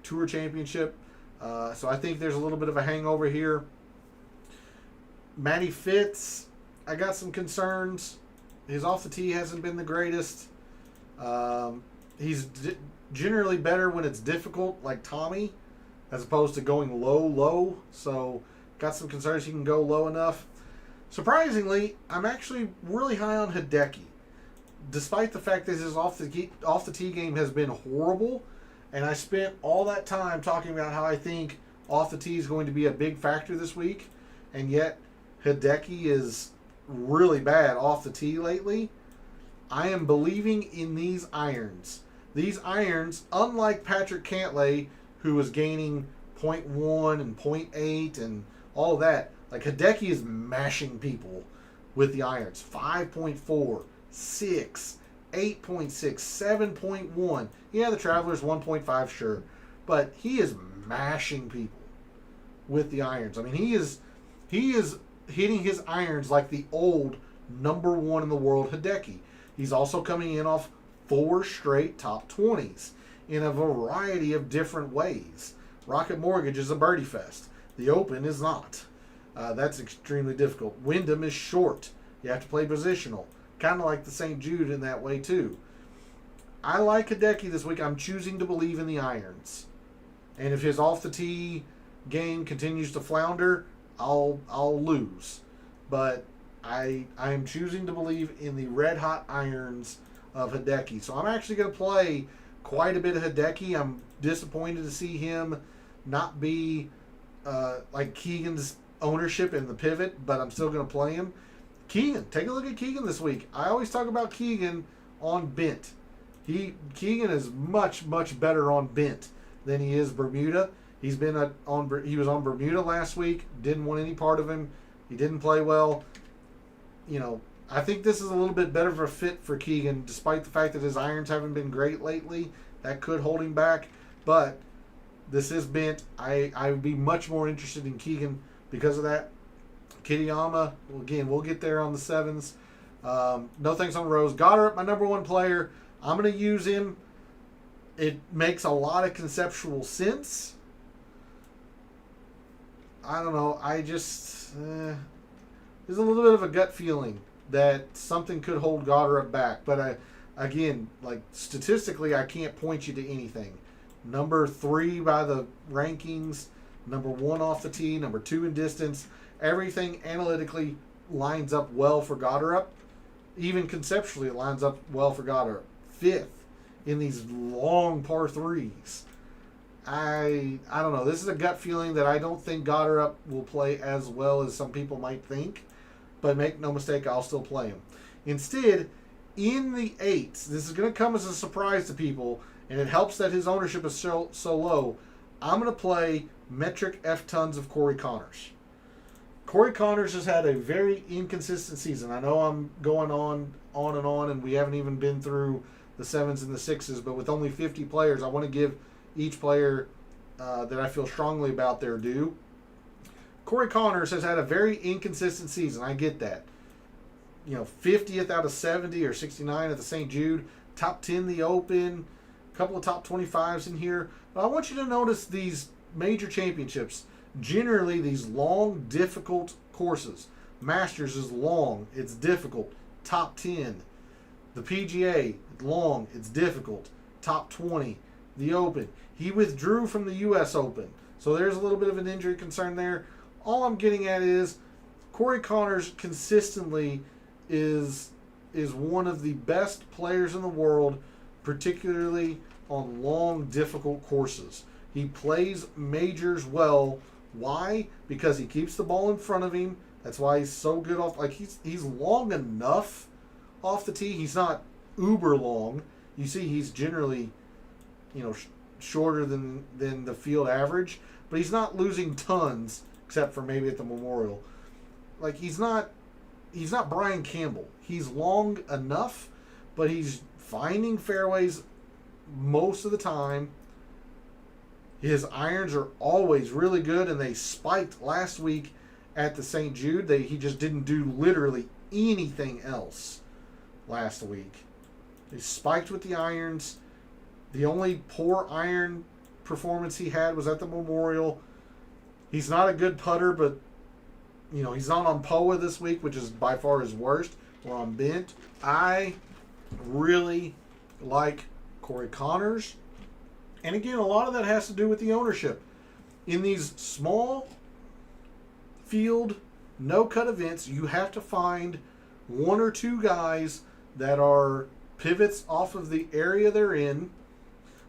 Tour Championship. So I think there's a little bit of a hangover here. Matty Fitz, I got some concerns. His off the tee hasn't been the greatest. He's generally better when it's difficult, like Tommy, as opposed to going low. So got some concerns he can go low enough. Surprisingly, I'm actually really high on Hideki. Despite the fact that his off the tee game has been horrible, and I spent all that time talking about how I think off the tee is going to be a big factor this week, and yet Hideki is really bad off the tee lately. I am believing in these irons. These irons, unlike Patrick Cantlay, who was gaining 0.1 and 0.8 and all of that, like Hideki is mashing people with the irons. 5.4, 6, 8.6, 7.1. Yeah, the Traveler's 1.5, sure. But he is mashing people with the irons. I mean, he is hitting his irons like the old number 1 in the world Hideki. He's also coming in off 4 straight top 20s in a variety of different ways. Rocket Mortgage is a birdie fest. The Open is not. That's extremely difficult. Wyndham is short. You have to play positional. Kind of like the St. Jude in that way, too. I like Hideki this week. I'm choosing to believe in the irons. And if his off-the-tee game continues to flounder, I'll lose. But I am choosing to believe in the red-hot irons of Hideki. So I'm actually going to play quite a bit of Hideki. I'm disappointed to see him not be like Keegan's ownership in the pivot, but I'm still going to play him. Keegan, take a look at Keegan this week. I always talk about Keegan on bent. Keegan is much, much better on bent than he is Bermuda. He was on Bermuda last week. Didn't want any part of him. He didn't play well. You know, I think this is a little bit better of a fit for Keegan, despite the fact that his irons haven't been great lately. That could hold him back. But this is bent. I would be much more interested in Keegan because of that. Kitayama, again, we'll get there on the sevens. No thanks on the Rose. Goddard, my number one player. I'm going to use him. It makes a lot of conceptual sense. I don't know. I just... there's a little bit of a gut feeling that something could hold Goddard back. But, again, like statistically, I can't point you to anything. Number 3 by the rankings. Number 1 off the tee. Number 2 in distance. Everything analytically lines up well for Goddard. Even conceptually, it lines up well for Goddard. 5th in these long par 3s. I don't know. This is a gut feeling that I don't think Goddard will play as well as some people might think. But make no mistake, I'll still play him. Instead, in the 8s, this is going to come as a surprise to people, and it helps that his ownership is so low. I'm going to play metric F tons of Corey Connors. Corey Connors has had a very inconsistent season. I know I'm going on and on, and we haven't even been through the 7s and the 6s, but with only 50 players, I want to give each player that I feel strongly about their due. Corey Connors has had a very inconsistent season. I get that. 50th out of 70 or 69 at the St. Jude, top 10 the Open, a couple of top 25s in here. But I want you to notice these major championships. Generally, these long, difficult courses. Masters is long. It's difficult. Top 10. The PGA, long. It's difficult. Top 20. The Open. He withdrew from the U.S. Open. So there's a little bit of an injury concern there. All I'm getting at is Corey Connors consistently is one of the best players in the world, particularly on long, difficult courses. He plays majors well. Why? Because he keeps the ball in front of him. That's why he's so good off. Like he's long enough off the tee. He's not uber long. You see, he's generally, shorter than the field average, but he's not losing tons, except for maybe at the Memorial. Like he's not Brian Campbell. He's long enough, but he's finding fairways most of the time. His irons are always really good, and they spiked last week at the St. Jude. He just didn't do literally anything else last week. He spiked with the irons. The only poor iron performance he had was at the Memorial. He's not a good putter, but he's not on POA this week, which is by far his worst, or on bent. I really like Corey Connors. And again, a lot of that has to do with the ownership. In these small field, no-cut events, you have to find 1 or 2 guys that are pivots off of the area they're in.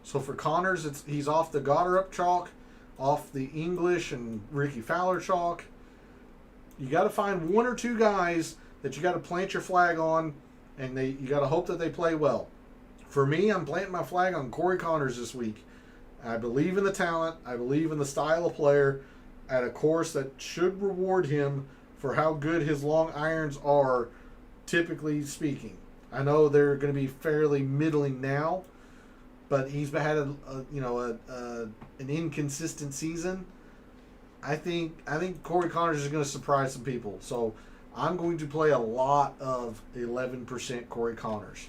So for Connors, he's off the Goddard chalk, off the English and Ricky Fowler chalk. You got to find 1 or 2 guys that you got to plant your flag on, and you got to hope that they play well. For me, I'm planting my flag on Corey Connors this week. I believe in the talent. I believe in the style of player at a course that should reward him for how good his long irons are, typically speaking. I know they're going to be fairly middling now, but he's had an inconsistent season. I think Corey Connors is going to surprise some people. So I'm going to play a lot of 11% Corey Connors.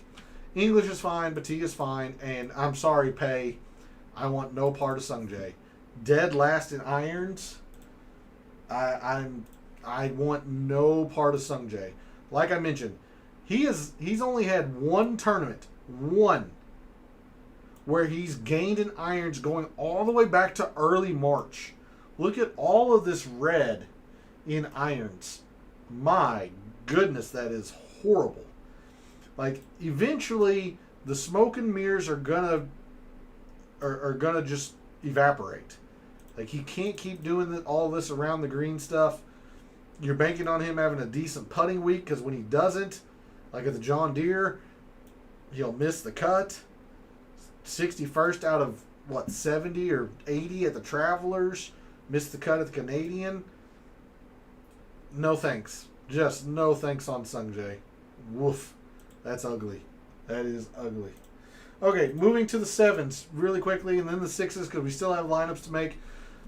English is fine, Batia is fine, and I'm sorry, Pay. I want no part of Sungjae. Dead last in irons. I want no part of Sung Jae. Like I mentioned, he's only had one tournament, where he's gained in irons going all the way back to early March. Look at all of this red in irons. My goodness, that is horrible. Like, eventually the smoke and mirrors are gonna just evaporate. Like, he can't keep doing all this around the green stuff. You're banking on him having a decent putting week, because when he doesn't, like at the John Deere, he'll miss the cut. 61st out of 70 or 80 at the Travelers, missed the cut at the Canadian. No thanks. Just no thanks on Sung Jae. Woof. That's ugly. That is ugly. Okay, moving to the 7s really quickly, and then the 6s, because we still have lineups to make.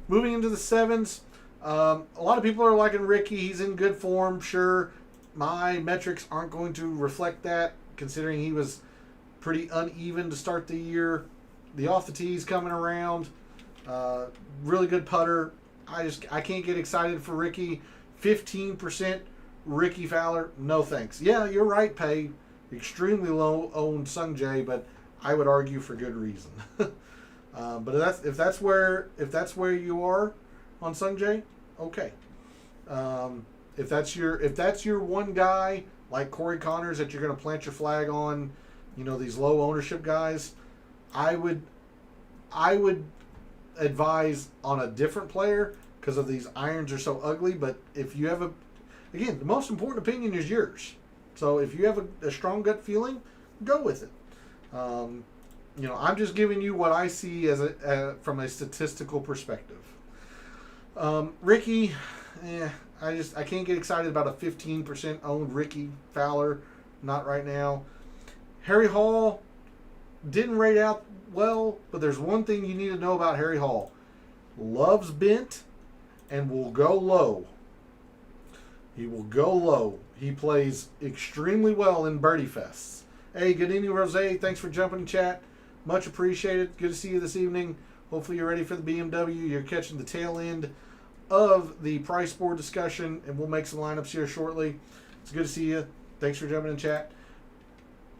Moving into the 7s, a lot of people are liking Ricky. He's in good form, sure. My metrics aren't going to reflect that, considering he was pretty uneven to start the year. The off the tee's coming around. Really good putter. I can't get excited for Ricky. 15% Ricky Fowler. No thanks. Yeah, you're right, Pay. Extremely low owned Sung Jae, but I would argue for good reason. But if that's where you are on Sung Jae, okay. If that's your one guy like Corey Connors that you're going to plant your flag on, these low ownership guys, I would advise on a different player, because of these irons are so ugly. But if you have again, the most important opinion is yours. So if you have a strong gut feeling, go with it. I'm just giving you what I see from a statistical perspective. Ricky, I can't get excited about a 15% owned Ricky Fowler. Not right now. Harry Hall didn't rate out well, but there's one thing you need to know about Harry Hall. Loves bent and will go low. He will go low. He plays extremely well in birdie fests. Hey, good evening, Rose. Thanks for jumping in chat. Much appreciated. Good to see you this evening. Hopefully you're ready for the BMW. You're catching the tail end of the price board discussion, and we'll make some lineups here shortly. It's good to see you. Thanks for jumping in chat.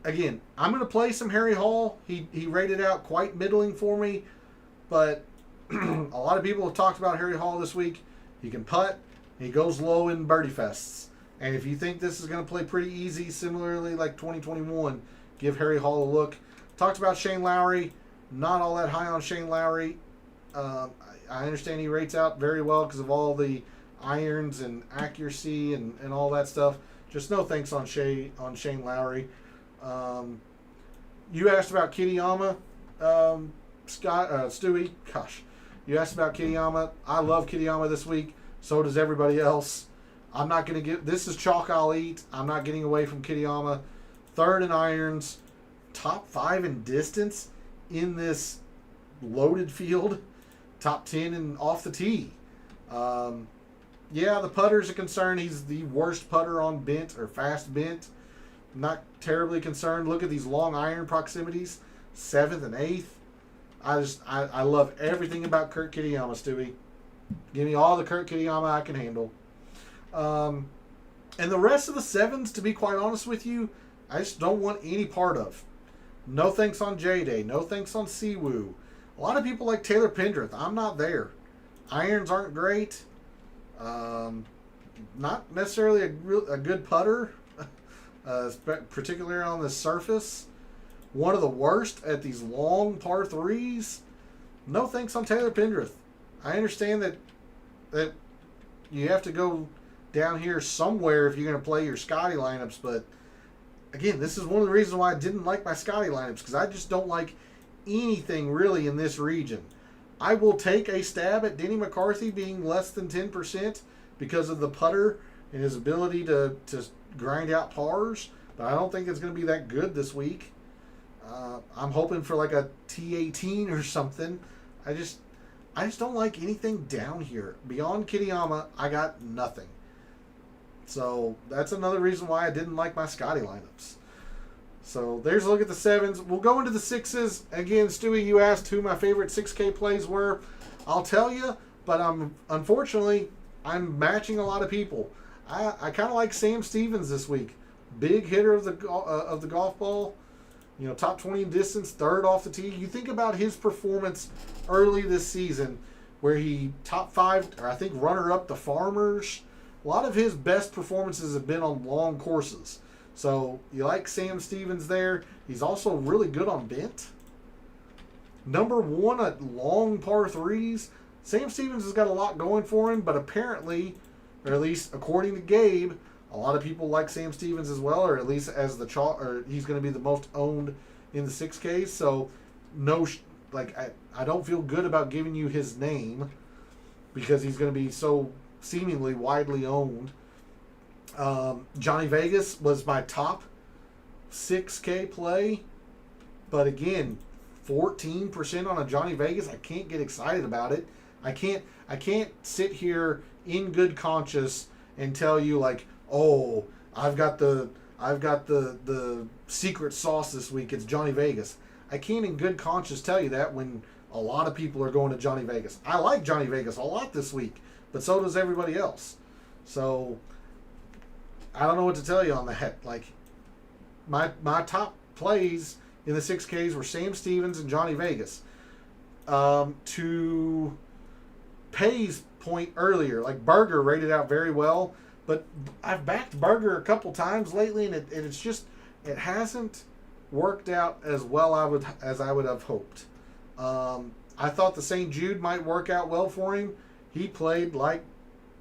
Again, I'm going to play some Harry Hall. He rated out quite middling for me, but a lot of people have talked about Harry Hall this week. He can putt. He goes low in birdie fests. And if you think this is going to play pretty easy, similarly like 2021, give Harry Hall a look. Talked about Shane Lowry. Not all that high on Shane Lowry. I understand he rates out very well because of all the irons and accuracy and all that stuff. Just no thanks on Shane Lowry. You asked about Kitayama, Stewie. Gosh, you asked about Kitayama. I love Kitayama this week. So does everybody else. I'm not going to get... This is chalk I'll eat. I'm not getting away from Kitayama. Third in irons. Top 5 in distance in this loaded field. Top 10 in off the tee. Yeah, the putter's a concern. He's the worst putter on bent or fast bent. Not terribly concerned. Look at these long iron proximities. 7th and 8th. I love everything about Kurt Kitayama, Stewie. Give me all the Kurt Kitayama I can handle. And the rest of the 7s, to be quite honest with you, I just don't want any part of. No thanks on J-Day. No thanks on Siwoo. A lot of people like Taylor Pendrith. I'm not there. Irons aren't great. Not necessarily a good putter, particularly on the surface. One of the worst at these long par 3s. No thanks on Taylor Pendrith. I understand that you have to go down here somewhere if you're going to play your Scotty lineups, but again, this is one of the reasons why I didn't like my Scotty lineups, because I just don't like anything really in this region. I will take a stab at Denny McCarthy being less than 10% because of the putter and his ability to grind out pars, but I don't think it's going to be that good this week. I'm hoping for like a T18 or something. I just don't like anything down here. Beyond Kitayama, I got nothing. So that's another reason why I didn't like my Scotty lineups. So there's a look at the 7s. We'll go into the 6s. Again, Stewie, you asked who my favorite 6K plays were. I'll tell you, but unfortunately, I'm matching a lot of people. I kind of like Sam Stevens this week. Big hitter of the golf ball. You know, top 20 in distance, third off the tee. You think about his performance early this season, where he top 5, or I think runner-up the Farmers. A lot of his best performances have been on long courses. So you like Sam Stevens there. He's also really good on bent. Number 1 at long par 3s. Sam Stevens has got a lot going for him, but apparently, or at least according to Gabe, a lot of people like Sam Stevens as well, or at least as the or he's going to be the most owned in the 6Ks. So, I don't feel good about giving you his name because he's going to be so seemingly widely owned. Johnny Vegas was my top 6K play, but again, 14% on a Johnny Vegas. I can't get excited about it. I can't sit here in good conscience and tell you like, oh, I've got the secret sauce this week. It's Johnny Vegas. I can't in good conscience tell you that when a lot of people are going to Johnny Vegas. I like Johnny Vegas a lot this week, but so does everybody else. So I don't know what to tell you on that. Like my top plays in the 6Ks were Sam Stevens and Johnny Vegas. To Pay's point earlier, like Berger rated out very well, but I've backed Berger a couple times lately, and it hasn't worked out as well as I would have hoped. I thought the St. Jude might work out well for him. He played like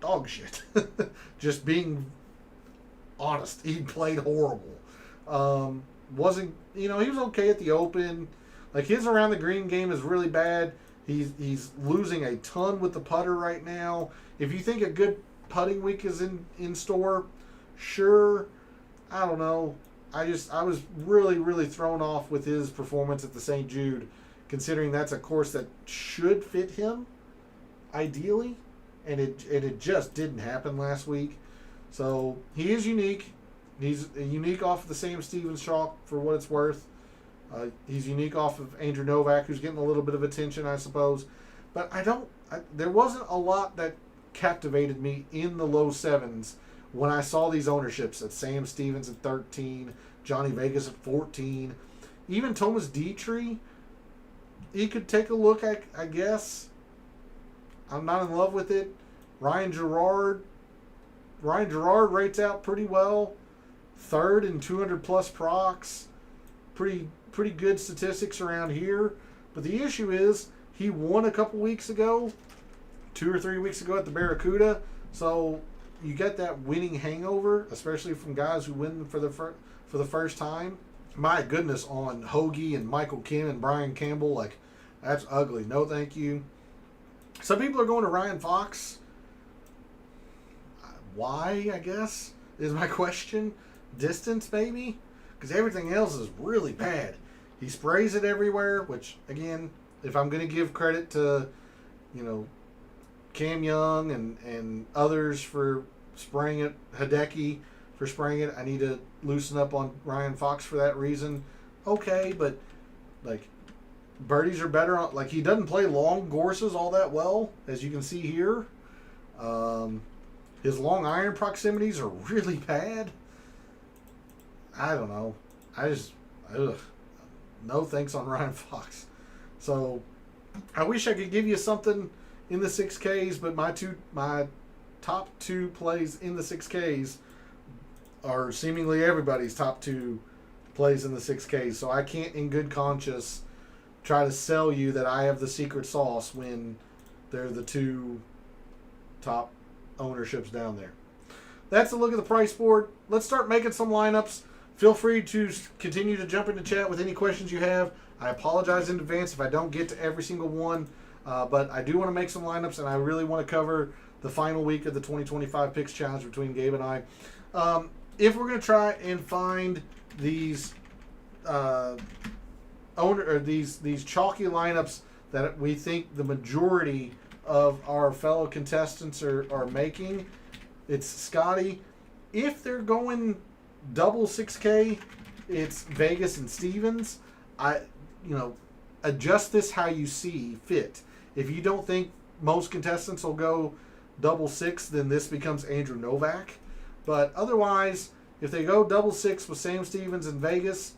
dog shit. Just being honest, he played horrible. He was okay at the Open. Like his around the green game is really bad. He's losing a ton with the putter right now. If you think a good putting week is in store, sure. I don't know. I was really, really thrown off with his performance at the St. Jude, considering that's a course that should fit him, ideally, and it just didn't happen last week. So he is unique. He's unique off of the Sam Stevens chalk for what it's worth. He's unique off of Andrew Novak, who's getting a little bit of attention, I suppose. But there wasn't a lot that captivated me in the low 7s when I saw these ownerships at Sam Stevens at 13, Johnny Vegas at 14. Even Thomas Dietrich, he could take a look at, I guess. I'm not in love with it. Ryan Gerard rates out pretty well. Third in 200-plus procs. Pretty good statistics around here. But the issue is he won a couple weeks ago, 2 or 3 weeks ago at the Barracuda. So you get that winning hangover, especially from guys who win for the first time. My goodness, on Hoagie and Michael Kim and Brian Campbell, like that's ugly. No, thank you. Some people are going to Ryan Fox. Why, I guess, is my question. Distance, maybe? Because everything else is really bad. He sprays it everywhere, which, again, if I'm going to give credit to, Cam Young and others for spraying it, Hideki for spraying it, I need to loosen up on Ryan Fox for that reason. Okay, but, birdies are better on, he doesn't play long courses all that well, as you can see here. His long iron proximities are really bad. I don't know. No thanks on Ryan Fox. So, I wish I could give you something in the 6Ks, but my top 2 plays in the 6Ks are seemingly everybody's top 2 plays in the 6Ks. So I can't, in good conscience, try to sell you that I have the secret sauce when they're the 2 top ownerships down there. That's a look at the price board. Let's start making some lineups. Feel free to continue to jump into chat with any questions you have. I apologize in advance if I don't get to every single one, but I do want to make some lineups, and I really want to cover the final week of the 2025 Picks Challenge between Gabe and I. If we're going to try and find these these chalky lineups that we think the majority of our fellow contestants are making, it's Scotty. If they're going double 6K, it's Vegas and Stevens. Adjust this how you see fit. If you don't think most contestants will go double six, then this becomes Andrew Novak. But otherwise, if they go double six with Sam Stevens in Vegas,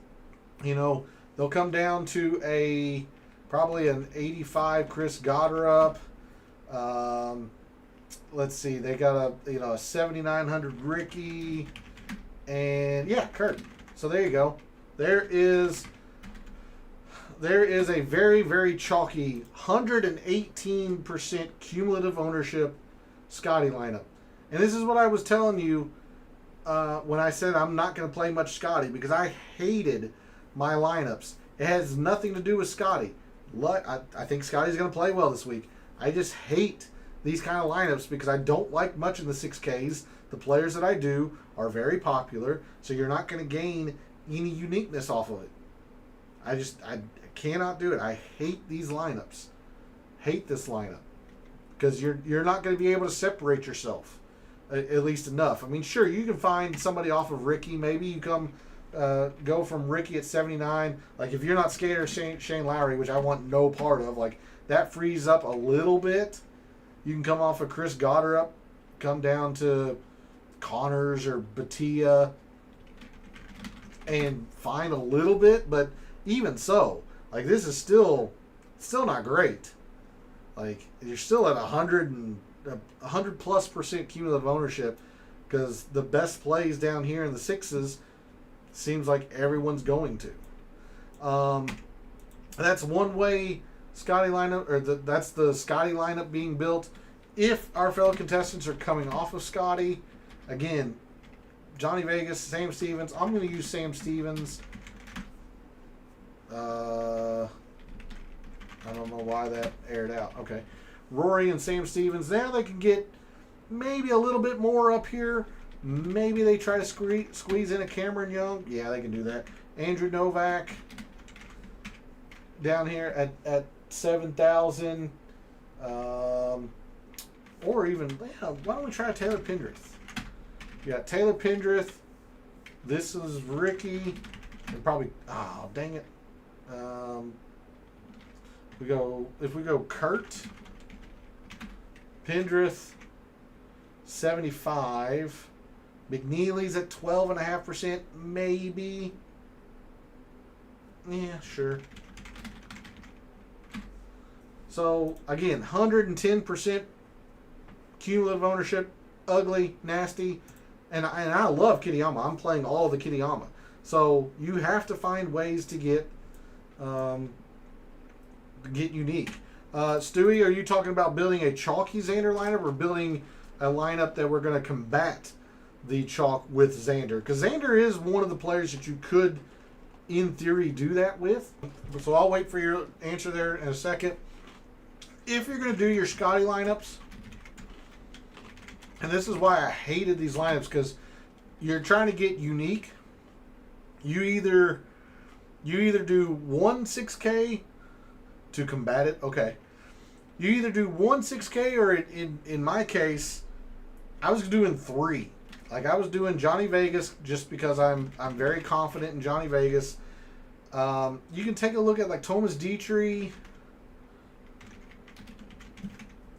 they'll come down to probably an 85 Chris Goddard. Let's see, they got a 7,900 Ricky, and Kurt. So there you go. There is a very, very chalky 118% cumulative ownership Scotty lineup. And this is what I was telling you when I said I'm not going to play much Scotty, because I hated my lineups. It has nothing to do with Scotty. I think Scotty's going to play well this week. I just hate these kind of lineups because I don't like much in the 6Ks. The players that I do are very popular, so you're not going to gain any uniqueness off of it. I cannot do it. I hate these lineups. Hate this lineup. Because you're not going to be able to separate yourself, at least enough. I mean, sure, you can find somebody off of Ricky. Maybe you go from Ricky at 79. Like, if you're not scared of Shane Lowry, which I want no part of, like, that frees up a little bit. You can come off of Chris Goddard up, come down to Connors or Batia, and find a little bit. But even so, like, this is still not great. Like, you're still at 100+ % cumulative ownership, because the best plays down here in the sixes seems like everyone's going to. That's one way Scotty lineup, or that's the Scotty lineup being built. If our fellow contestants are coming off of Scotty, again, Johnny Vegas, Sam Stevens. I'm going to use Sam Stevens. I don't know why that aired out. Okay. Rory and Sam Stevens. There they can get maybe a little bit more up here. Maybe they try to squeeze in a Cameron Young. Yeah, they can do that. Andrew Novak down here at 7,000. Or even, why don't we try Taylor Pendrith? You got Taylor Pendrith. This is Ricky. And probably, dang it. If we go Kurt, Pendrith, 75. McNeely's at 12.5%, maybe. Yeah, sure. So again, 110% cumulative ownership, ugly, nasty, and I love Kitayama. I'm playing all the Kitayama. So you have to find ways to get unique. Stewie, are you talking about building a chalky Xander lineup, or building a lineup that we're going to combat the chalk with Xander? Because Xander is one of the players that you could, in theory, do that with. So I'll wait for your answer there in a second. If you're going to do your Scotty lineups, and this is why I hated these lineups, because you're trying to get unique. You either do one 6K to combat it. Okay. You either do one 6K, or in my case, I was doing 3. Like, I was doing Johnny Vegas just because I'm very confident in Johnny Vegas. You can take a look at like Thomas Dietrich,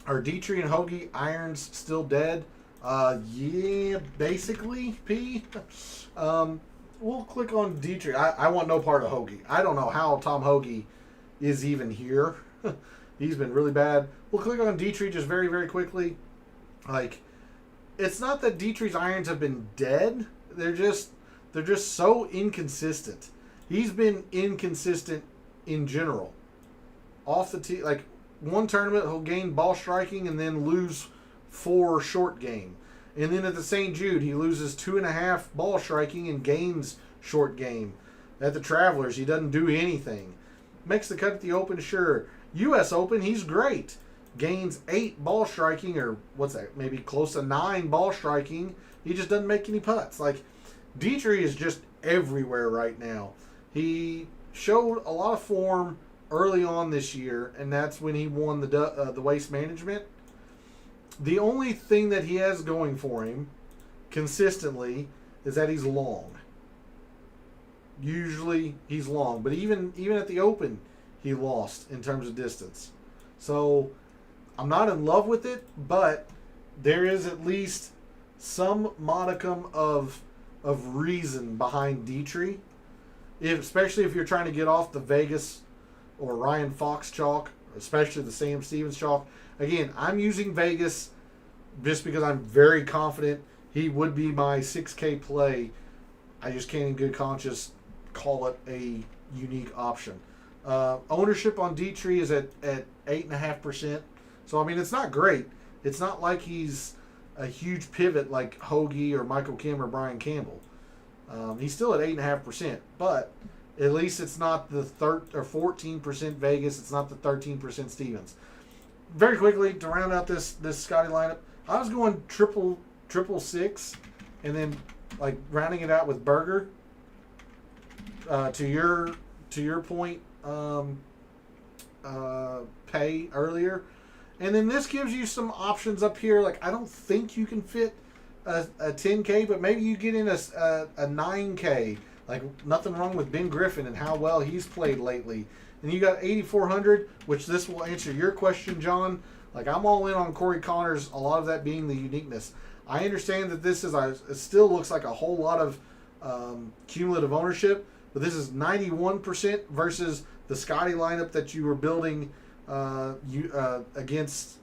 or Dietrich and Hoagie. Irons still dead. Yeah, basically, P. We'll click on Dietrich. I want no part of Hoagie. I don't know how Tom Hoagie is even here. He's been really bad. We'll click on Dietrich just very, very quickly. Like, it's not that Dietrich's irons have been dead. They're just so inconsistent. He's been inconsistent in general. Off the tee, like, one tournament he'll gain ball striking and then lose 4 short game. And then at the St. Jude, he loses 2.5 ball striking and gains short game. At the Travelers, he doesn't do anything. Makes the cut at the Open, sure. U.S. Open, he's great. Gains 8 ball striking, or what's that, maybe close to 9 ball striking. He just doesn't make any putts. Like, Dietrich is just everywhere right now. He showed a lot of form early on this year, and that's when he won the Waste Management. The only thing that he has going for him consistently is that he's long. Usually he's long, but even at the Open, he lost in terms of distance. So I'm not in love with it, but there is at least some modicum of reason behind Dietrich, especially if you're trying to get off the Vegas or Ryan Fox chalk, especially the Sam Stevens chalk. Again, I'm using Vegas just because I'm very confident he would be my 6K play. I just can't in good conscience call it a unique option. Ownership on Dietrich is at 8.5%. So, I mean, it's not great. It's not like he's a huge pivot like Hoagie or Michael Kim or Brian Campbell. He's still at 8.5%, but at least it's not the 14% Vegas. It's not the 13% Stevens. Very quickly to round out this Scotty lineup, I was going triple six, and then like rounding it out with Berger. To your point, pay earlier, and then this gives you some options up here. Like I don't think you can fit a 10K, but maybe you get in a 9K. Like nothing wrong with Ben Griffin and how well he's played lately. And you got 8,400, which this will answer your question, John. Like I'm all in on Corey Connors. A lot of that being the uniqueness. I understand that this is it still looks like a whole lot of cumulative ownership, but this is 91% versus the Scotty lineup that you were building against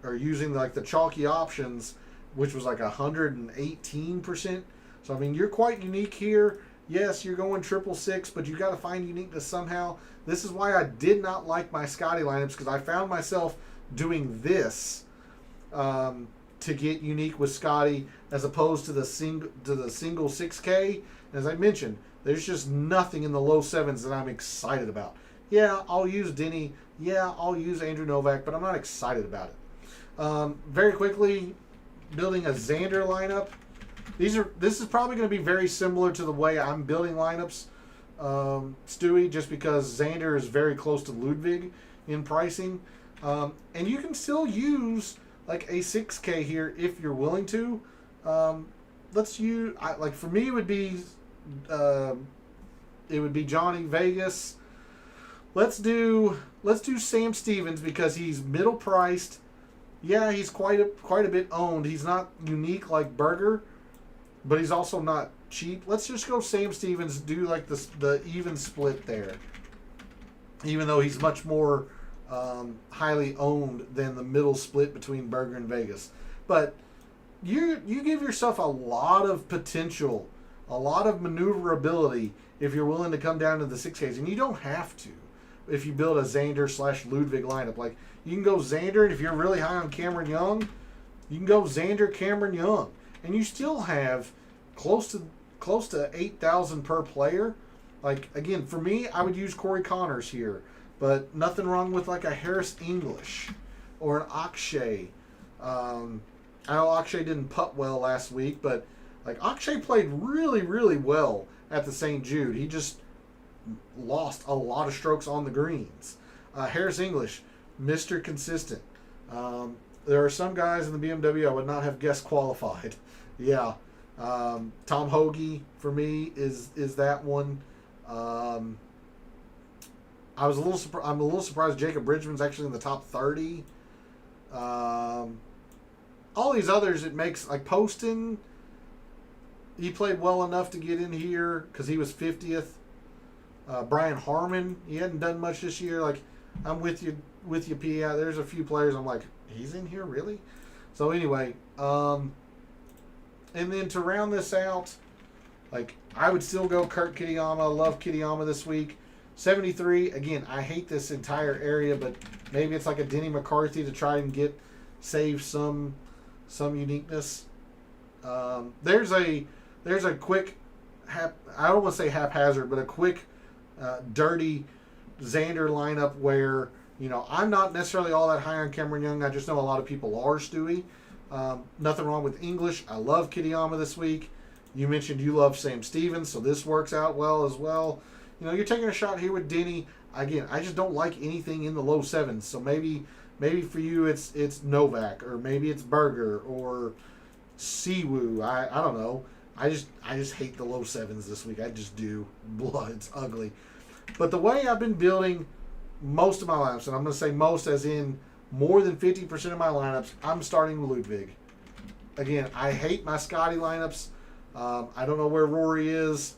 or using like the chalky options, which was like 118%. So I mean, you're quite unique here. Yes, you're going 666, but you got to find uniqueness somehow. This is why I did not like my Scotty lineups, because I found myself doing this to get unique with Scotty as opposed to the single 6K. As I mentioned, there's just nothing in the low sevens that I'm excited about. Yeah, I'll use Denny. Yeah, I'll use Andrew Novak, but I'm not excited about it. Very quickly, building a Xander lineup. This is probably going to be very similar to the way I'm building lineups, Stewie, just because Xander is very close to Ludwig in pricing. And you can still use like a 6K here if you're willing to. Let's use, like for me, it would be Johnny Vegas. Let's do Sam Stevens because he's middle priced. Yeah, he's quite a bit owned. He's not unique like Berger, but he's also not cheap. Let's just go Sam Stevens, do like the even split there. Even though he's much more highly owned than the middle split between Berger and Vegas. But you give yourself a lot of potential, a lot of maneuverability if you're willing to come down to the 6Ks. And you don't have to if you build a Xander/Ludwig lineup. Like you can go Xander, and if you're really high on Cameron Young, you can go Xander, Cameron Young. And you still have close to 8,000 per player. Like again, for me, I would use Corey Connors here, but nothing wrong with like a Harris English or an Akshay. I know Akshay didn't putt well last week, but like Akshay played really, really well at the St. Jude. He just lost a lot of strokes on the greens. Harris English, Mr. Consistent. There are some guys in the BMW I would not have guessed qualified. Yeah. Tom Hoagie for me is that one. I'm a little surprised Jacob Bridgman's actually in the top 30. All these others, it makes like Poston. He played well enough to get in here because he was 50th. Brian Harmon, he hadn't done much this year. Like I'm with you, P. There's a few players I'm like, he's in here really. So anyway, and then to round this out, like I would still go Kurt Kitayama. I love Kitayama this week. 73. Again, I hate this entire area, but maybe it's like a Denny McCarthy to try and save some uniqueness. There's a quick, I don't want to say haphazard, but a quick, dirty Xander lineup where, I'm not necessarily all that high on Cameron Young. I just know a lot of people are, Stewie. Nothing wrong with English. I love Kitayama this week. You mentioned you love Sam Stevens, so this works out well as well. You're taking a shot here with Denny. Again, I just don't like anything in the low sevens. So maybe for you it's Novak, or maybe it's Berger or Siwoo. I don't know. I just hate the low sevens this week. I just do. Blood, it's ugly. But the way I've been building most of my lineups, and I'm going to say most as in more than 50% of my lineups, I'm starting Ludwig. again, I hate my Scotty lineups. I don't know where Rory is.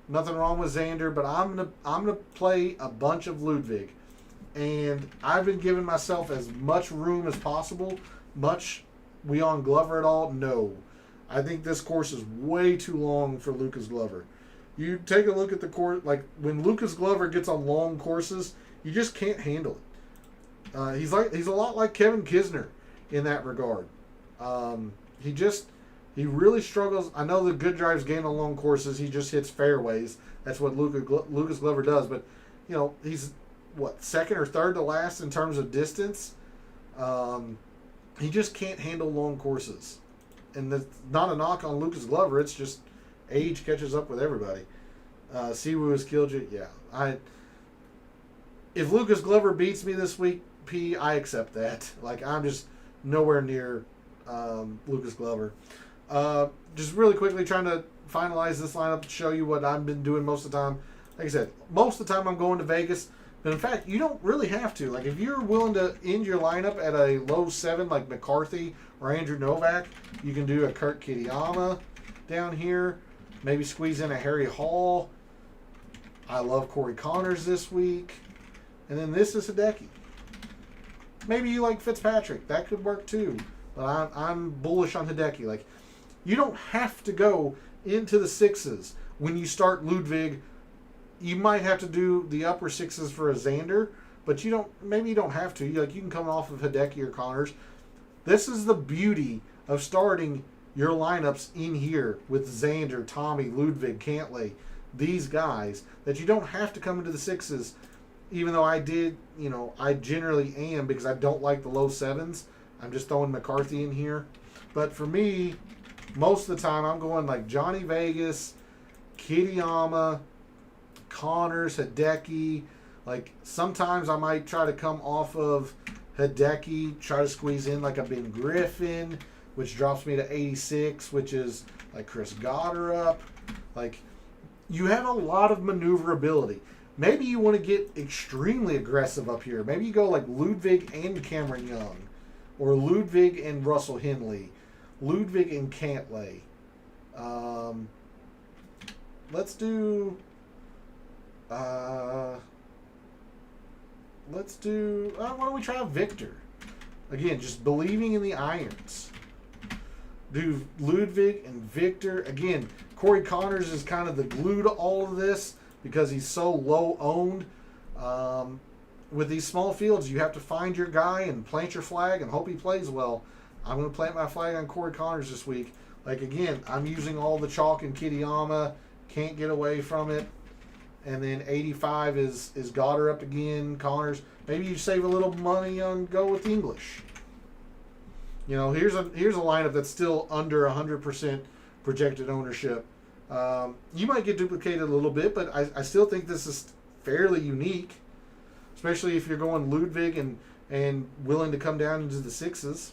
Nothing wrong with Xander, but I'm gonna play a bunch of Ludwig, and I've been giving myself as much room as possible. Much we on Glover at all? No. I think this course is way too long for Lucas Glover. You take a look at the course, like when Lucas Glover gets on long courses, you just can't handle it. He's a lot like Kevin Kisner in that regard. He really struggles. I know the good drives gain on long courses. He just hits fairways. That's what Lucas Glover does. But he's second or third to last in terms of distance. He just can't handle long courses. And that's not a knock on Lucas Glover. It's just age catches up with everybody. Siwoo has killed you. Yeah, if Lucas Glover beats me this week, I accept that. Like, I'm just nowhere near Lucas Glover. Just really quickly trying to finalize this lineup to show you what I've been doing most of the time. Like I said, most of the time I'm going to Vegas. But in fact, you don't really have to. Like, if you're willing to end your lineup at a low 7 like McCarthy or Andrew Novak, you can do a Kurt Kitayama down here. Maybe squeeze in a Harry Hall. I love Corey Connors this week. And then this is Hideki. Maybe you like Fitzpatrick. That could work too. But I'm bullish on Hideki. Like, you don't have to go into the 6s when you start Ludwig. You might have to do the upper 6s for a Xander, but maybe you don't have to. You can come off of Hideki or Connors. This is the beauty of starting your lineups in here with Xander, Tommy, Ludwig, Cantlay, these guys, that you don't have to come into the 6s, even though I generally am, because I don't like the low 7s. I'm just throwing McCarthy in here. But for me, most of the time I'm going like Johnny Vegas, Kitayama, Connors, Hideki. Like, sometimes I might try to come off of Hideki, try to squeeze in like a Ben Griffin, which drops me to 86, which is like Chris Goddard. Like, you have a lot of maneuverability. Maybe you want to get extremely aggressive up here. Maybe you go like Ludwig and Cameron Young, or Ludwig and Russell Henley, Ludwig and Cantlay. Let's do. Why don't we try Victor? Again, just believing in the irons. Do Ludwig and Victor. Again, Corey Connors is kind of the glue to all of this because he's so low owned. With these small fields, you have to find your guy and plant your flag and hope he plays well. I'm going to plant my flag on Corey Connors this week. Like, again, I'm using all the chalk in Kitayama. Can't get away from it. And then 85 is Goddard up again, Connors. Maybe you save a little money on go with English. Here's a lineup that's still under 100% projected ownership. You might get duplicated a little bit, but I still think this is fairly unique, especially if you're going Ludwig and willing to come down into the 6s.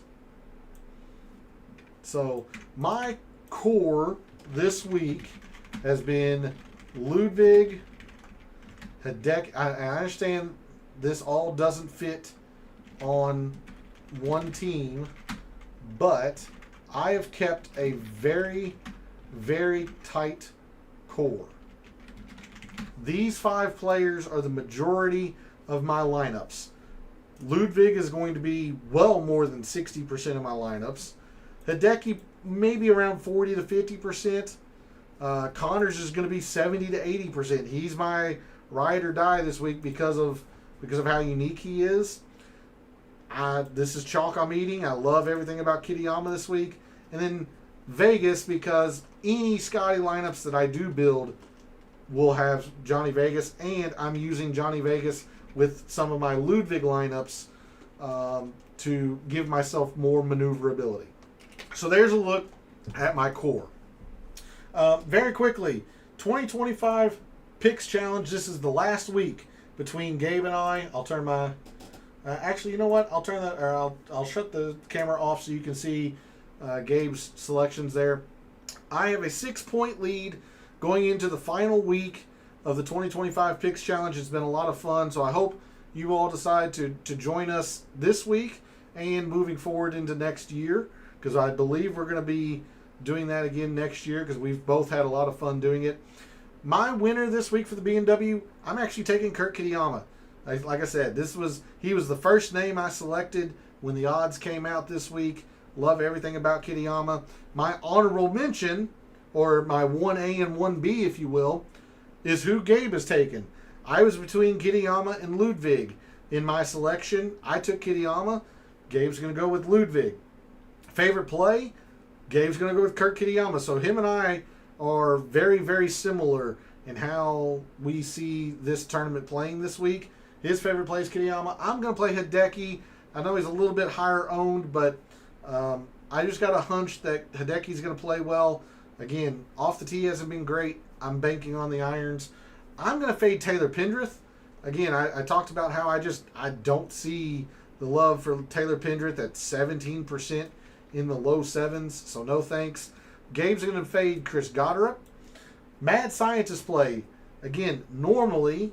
So my core this week has been Ludwig, Hideki. I understand this all doesn't fit on one team, but I have kept a very, very tight core. These 5 players are the majority of my lineups. Ludwig is going to be well more than 60% of my lineups. Hideki maybe around 40 to 50%. Connors is going to be 70 to 80%. He's my ride or die this week because of how unique he is. This is chalk I'm eating. I love everything about Kitayama this week. And then Vegas, because any Scotty lineups that I do build will have Johnny Vegas, and I'm using Johnny Vegas with some of my Ludwig lineups to give myself more maneuverability. So there's a look at my core. Very quickly, 2025 Picks Challenge. This is the last week between Gabe and I. I'll turn my... actually, you know what? I'll turn that... Or I'll shut the camera off so you can see Gabe's selections there. I have a 6-point lead going into the final week of the 2025 Picks Challenge. It's been a lot of fun, so I hope you all decide to join us this week and moving forward into next year. because I believe we're going to be doing that again next year because we've both had a lot of fun doing it. My winner this week for the BMW, I'm actually taking Kurt Kitayama. Like I said, he was the first name I selected when the odds came out this week. Love everything about Kitayama. My honorable mention, or my 1A and 1B, if you will, is who Gabe has taken. I was between Kitayama and Ludwig. In my selection, I took Kitayama. Gabe's going to go with Ludwig. Favorite play? Gabe's going to go with Kurt Kitayama. So him and I are very, very similar in how we see this tournament playing this week. His favorite play is Kitayama. I'm going to play Hideki. I know he's a little bit higher owned, but I just got a hunch that Hideki's going to play well. Again, off the tee hasn't been great. I'm banking on the irons. I'm going to fade Taylor Pendrith. Again, I talked about how I don't see the love for Taylor Pendrith at 17% in the low sevens, so no thanks. Gabe's going to fade Chris Goddard. Mad Scientist play. Again, normally,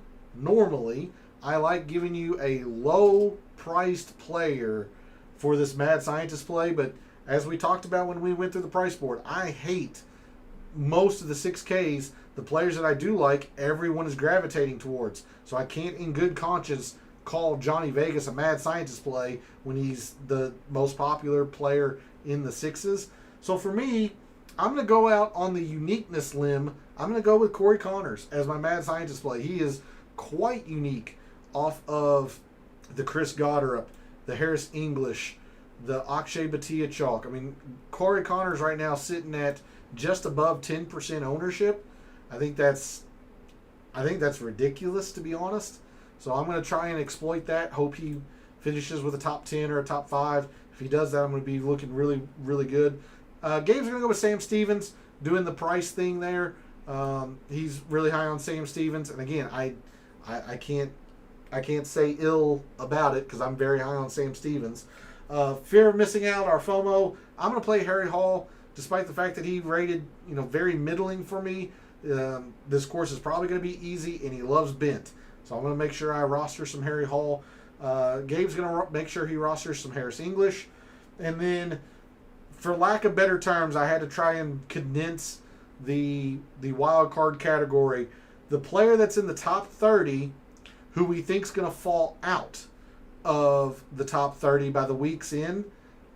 I like giving you a low-priced player for this Mad Scientist play, but as we talked about when we went through the price board, I hate most of the 6Ks. The players that I do like, everyone is gravitating towards. So I can't in good conscience call Johnny Vegas a Mad Scientist play when he's the most popular player in the sixes. So for me, I'm going to go out on the uniqueness limb. I'm going to go with Corey Connors as my Mad Scientist play. He is quite unique off of the Chris Goddard, the Harris English, the Akshay Bhatia chalk. I mean, Corey Connors right now sitting at just above 10% ownership. I think that's ridiculous, to be honest. So I'm going to try and exploit that. Hope he finishes with a top 10 or a top 5. If he does that, I'm going to be looking really, really good. Gabe's going to go with Sam Stevens, doing the price thing there. He's really high on Sam Stevens, and again, I can't say ill about it because I'm very high on Sam Stevens. Fear of missing out, our FOMO. I'm going to play Harry Hall, despite the fact that he rated very middling for me. This course is probably going to be easy, and he loves bent. So I'm going to make sure I roster some Harry Hall. Gabe's going to make sure he rosters some Harris English. And then, for lack of better terms, I had to try and condense the wild card category. The player that's in the top 30 who we think is going to fall out of the top 30 by the week's end,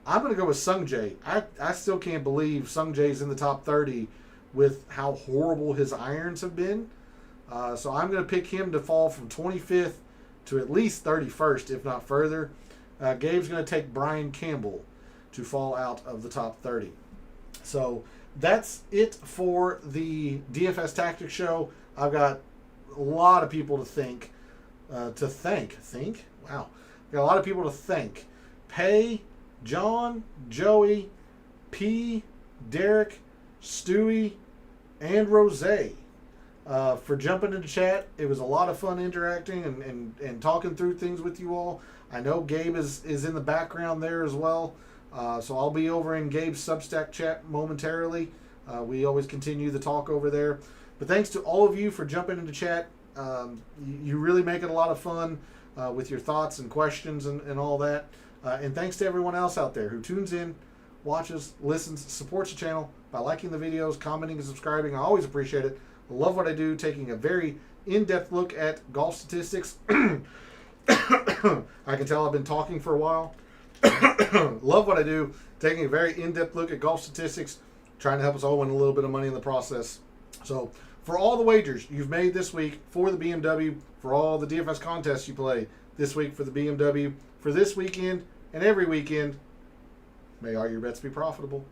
I'm going to go with Sung Jae. I still can't believe Sung Jae's in the top 30 with how horrible his irons have been. So I'm going to pick him to fall from 25th to at least 31st, if not further. Gabe's going to take Brian Campbell to fall out of the top 30. So that's it for the DFS Tactics show. I've got a lot of people to thank. Wow. Got a lot of people to thank. Pay, John, Joey, P, Derek, Stewie, and Rose for jumping into chat. It was a lot of fun interacting and talking through things with you all. I know Gabe is in the background there as well. So I'll be over in Gabe's Substack chat momentarily. We always continue the talk over there. But thanks to all of you for jumping into chat. You really make it a lot of fun with your thoughts and questions and all that. And thanks to everyone else out there who tunes in, watches, listens, supports the channel by liking the videos, commenting, and subscribing. I always appreciate it. Love what I do, taking a very in-depth look at golf statistics. I can tell I've been talking for a while. Love what I do, taking a very in-depth look at golf statistics, trying to help us all win a little bit of money in the process. So for all the wagers you've made this week for the BMW, for all the DFS contests you play this week for the BMW, for this weekend and every weekend, may all your bets be profitable.